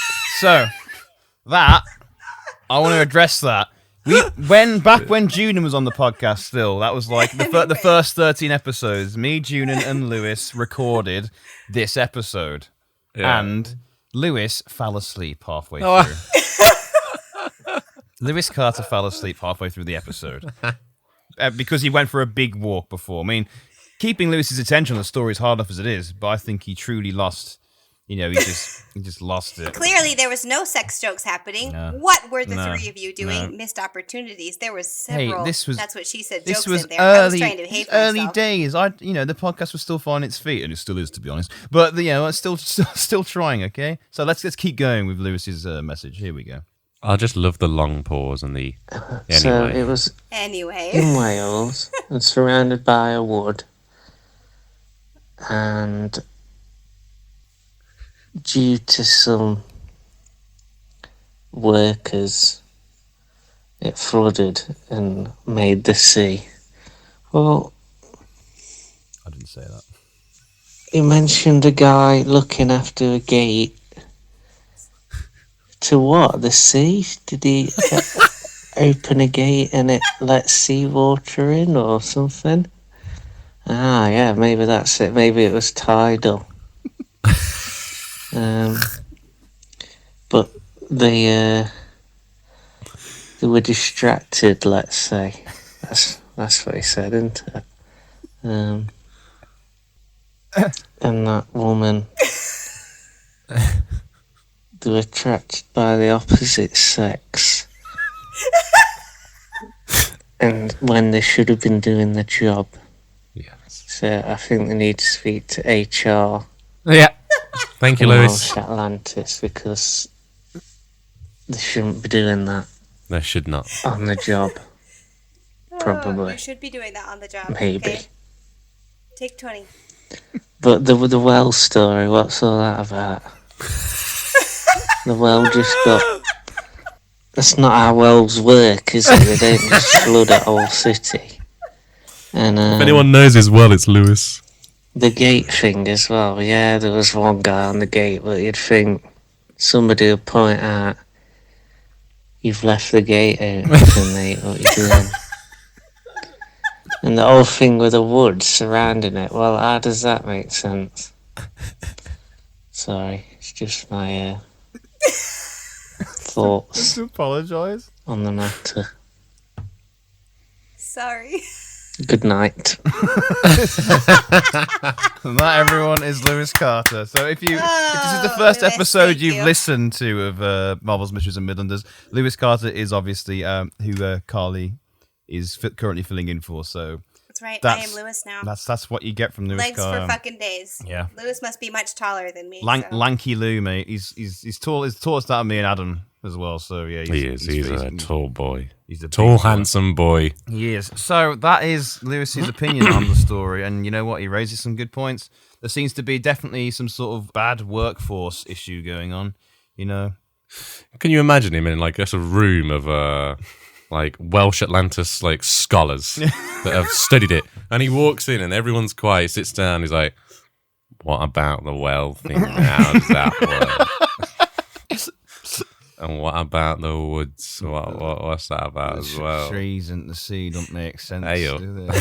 that I want to address that. When Junan was on the podcast, still that was like the first 13 episodes. Me, Junan, and Lewis recorded this episode, and Lewis fell asleep halfway through. Lewis Carter fell asleep halfway through the episode because he went for a big walk before. I mean, keeping Lewis's attention on the story is hard enough as it is, but I think he truly lost. He just lost it. Clearly, there was no sex jokes happening. No. What were the three of you doing? Missed opportunities. There was several. That's what she said. Jokes This was in there. I was trying to behave early myself. days. The podcast was still finding its feet, and it still is, to be honest. But it's still trying. Okay, so let's keep going with Lewis's message. Here we go. I just love the long pause and the. So it was Anyway. in Wales and surrounded by a wood, and due to some workers, it flooded and made the sea. Well, I didn't say that. you mentioned a guy looking after a gate. To what? The sea? Did he open a gate and it let seawater in or something? Ah, yeah, maybe that's it. Maybe it was tidal. But they were distracted, let's say. That's what he said, isn't it? And that woman, they were attracted by the opposite sex. And when they should have been doing the job. Yes. So I think they need to speak to HR. Yeah. Thank you, in Lewis. Welsh Atlantis, because they shouldn't be doing that They should not. on the job. Probably. You should be doing that on the job. Maybe. Okay? Take 20. But the Welsh story, what's all that about? The well just got... That's not how wells work, is it? They don't just flood a whole city. And If anyone knows as well, it's Lewis. the gate thing as well. Yeah, there was one guy on the gate, but you'd think somebody would point out, you've left the gate open, mate, what you doing? And the whole thing with the woods surrounding it, well, how does that make sense? Sorry, it's just my thoughts Apologise. on the matter. Sorry. Good night. And that, everyone, is Lewis Carter. So if this is the first Lewis, episode thank you've you. listened to of Marvel's Mysteries and Midlanders, Lewis Carter is obviously who Carly is currently filling in for. So That's right. I That's- am Lewis now. that's what you get from Lewis Legs Carter. for fucking days. Yeah. Lewis must be much taller than me. so. Lanky Lou, mate. He's tall. He's tallest out of me and Adam as well. So yeah, He's a tall boy. He's a Tall, big boy. handsome boy. He is. So that is Lewis's opinion on the story, and you know what? He raises some good points. There seems to be definitely some sort of bad workforce issue going on. You know, Can you imagine him in like a room of like Welsh Atlantis like scholars that have studied it, and he walks in and everyone's quiet, sits down, he's like, "What about the well thing? How does that work? And what about the woods? What's that about as well?" trees and the sea don't make sense. Hey, yo. do they?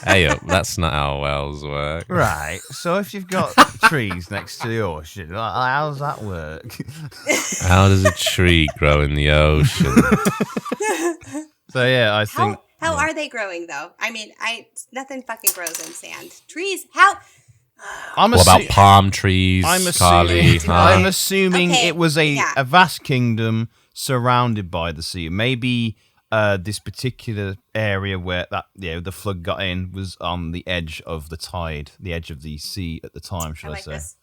Hey up, that's not how wells work. Right. So if you've got trees next to the ocean, how does that work? How does a tree grow in the ocean? So yeah, I think. How are they growing though? I mean, nothing fucking grows in sand. Trees, how? What about palm trees, Carly? I'm assuming Okay, it was yeah. a vast kingdom surrounded by the sea. Maybe this particular area where the flood got in was on the edge of the tide, the edge of the sea at the time, should I, like say? this.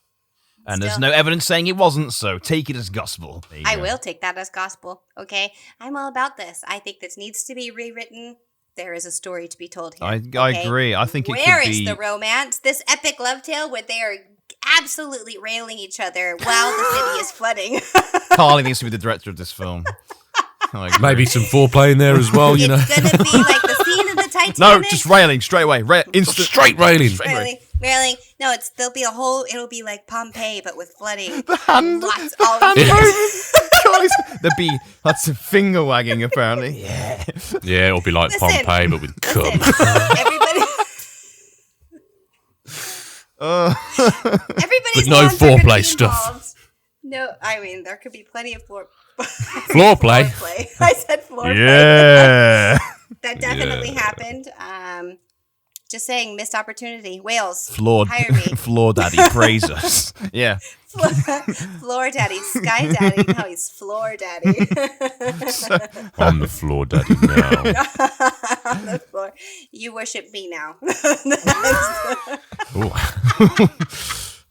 And there's Still. no evidence saying it wasn't, so take it as gospel. There you I go. will take that as gospel. Okay, I'm all about this. I think this needs to be rewritten. There is a story to be told here. I okay? agree. I think it Where could is be. the romance? This epic love tale where they are absolutely railing each other while the city is flooding. Carly needs to be the director of this film. Maybe some foreplay in there as well, you know. It's going to be like the scene in the Titanic. No, just railing straight away. Instant Straight railing. Railing. No, it'll be like Pompeii, but with flooding. The hand Lots There'd be lots of finger wagging, apparently. Yeah. Yeah, it'll be like Pompeii, but with cum. Everybody. Everybody's But no hands are gonna foreplay be stuff. involved. No, I mean there could be plenty of floor play. I said floor play. Yeah. That definitely happened. Just saying, missed opportunity. Wales, Floor, hire me. floor daddy, praise us. Yeah. Floor daddy, sky daddy. No, he's floor daddy. On the floor, daddy, now. On the floor. You worship me now.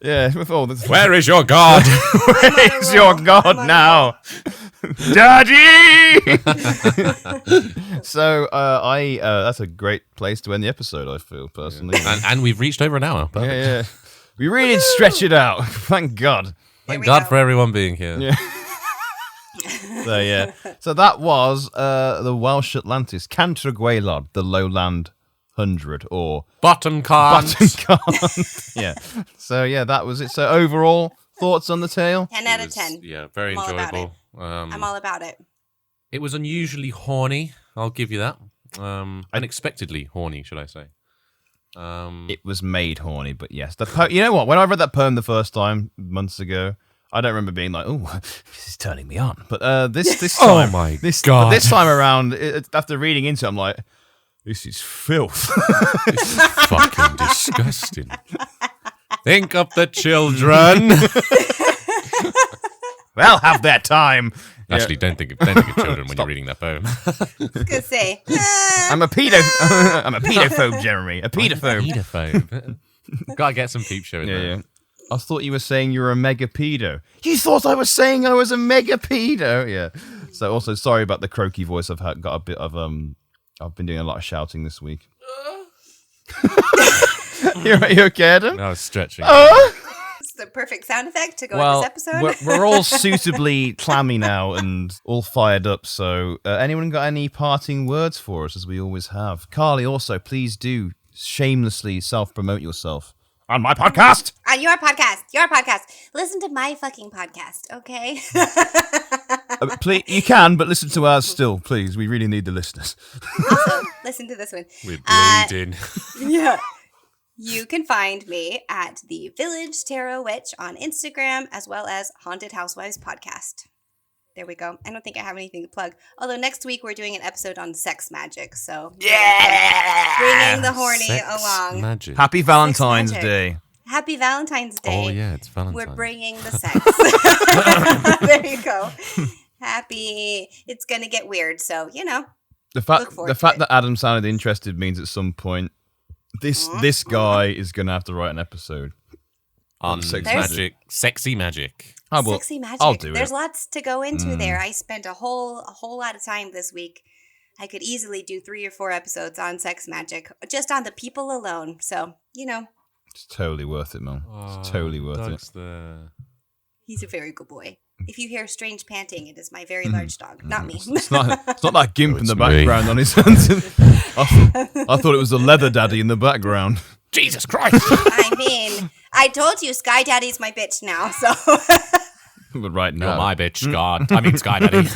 Yeah. With all this. Where is your God? Where is your God now? Daddy! So, that's a great place to end the episode, I feel, personally. And we've reached over an hour. Perfect. Yeah. We really did stretch it out. Thank God. Thank God for everyone being here. Yeah. So, yeah. So that was the Welsh Atlantis, Cantre'r Gwaelod, the Lowland Hundred, or Bottom card. Yeah. So, yeah, that was it. So, overall, thoughts on the tale? 10 out of 10. Yeah, very I'm all about enjoyable. I'm all about it. It was unusually horny. I'll give you that. Unexpectedly horny, should I say? It was made horny, but yes. You know what? When I read that poem the first time months ago, I don't remember being like, "Oh, this is turning me on." But this time, Oh my God. This time around, after reading into it, I'm like, "This is filth." This is fucking disgusting. Think of the children. They'll have their time. Actually, don't think of children when you're reading that poem. I was gonna say, I'm a pedophobe, Jeremy. A pedophobe. Pedophobe. Gotta get some peep show in there. Yeah. I thought you were saying you were a mega pedo. You thought I was saying I was a mega pedo. Yeah. So also sorry about the croaky voice. I've got a bit of I've been doing a lot of shouting this week. You okay, Adam? I was stretching. it's the perfect sound effect to go in this episode. we're all suitably clammy now and all fired up. So anyone got any parting words for us, as we always have? Carly, also, please do shamelessly self-promote yourself. On my podcast! On your podcast. Your podcast. Listen to my fucking podcast, okay? Please, you can, but listen to ours still, please. We really need the listeners. Also, listen to this one. We're bleeding. Yeah. You can find me at the Village Tarot Witch on Instagram, as well as Haunted Housewives Podcast. There we go. I don't think I have anything to plug. Although next week we're doing an episode on sex magic, so bringing the horny along. Magic. Happy Valentine's Day. Happy Valentine's Day. Oh yeah, it's Valentine's. We're bringing the sex. There you go. Happy. It's gonna get weird, so The fact that Adam sounded interested means at some point this guy is gonna have to write an episode on sex magic, sexy magic. Sexy magic. I'll do There's it. lots to go into there. I spent a whole lot of time this week. I could easily do 3 or 4 episodes on sex magic, just on the people alone. So, It's totally worth it, man. It's totally worth it. He's a very good boy. If you hear strange panting, it is my very large dog, not me. It's not that gimp in the background on his hands. I thought it was the leather daddy in the background. Jesus Christ! I mean, I told you, Sky Daddy's my bitch now, so. But right now, You're my bitch, God. I mean, Sky Daddy.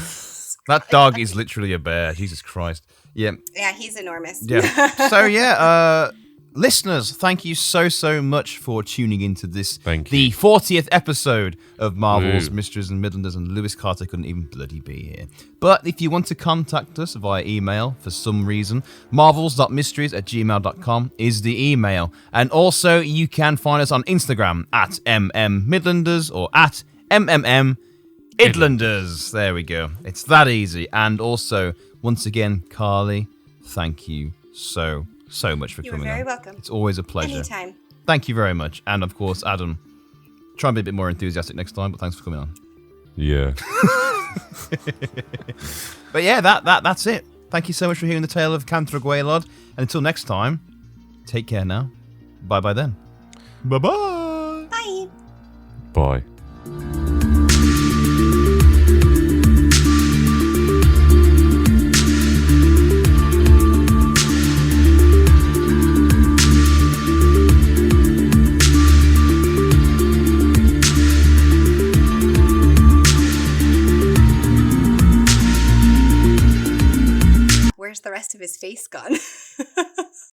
That dog is literally a bear. Jesus Christ. Yeah. Yeah, he's enormous. Yeah. So listeners, thank you so much for tuning into this, the 40th episode of Marvel's Mysteries and Midlanders, and Lewis Carter couldn't even bloody be here. But if you want to contact us via email for some reason, marvels.mysteries@gmail.com is the email. And also you can find us on Instagram at MMMidlanders or at MMMidlanders. There we go. It's that easy. And also, once again, Carly, thank you so much for coming on. You're very welcome. It's always a pleasure. Anytime. Thank you very much. And of course, Adam, try and be a bit more enthusiastic next time, but thanks for coming on. Yeah. But yeah, that's it. Thank you so much for hearing the tale of Cantre'r Gwaelod. And until next time, take care now. Bye then. Bye-bye. Bye. Bye. Where's the rest of his face gone?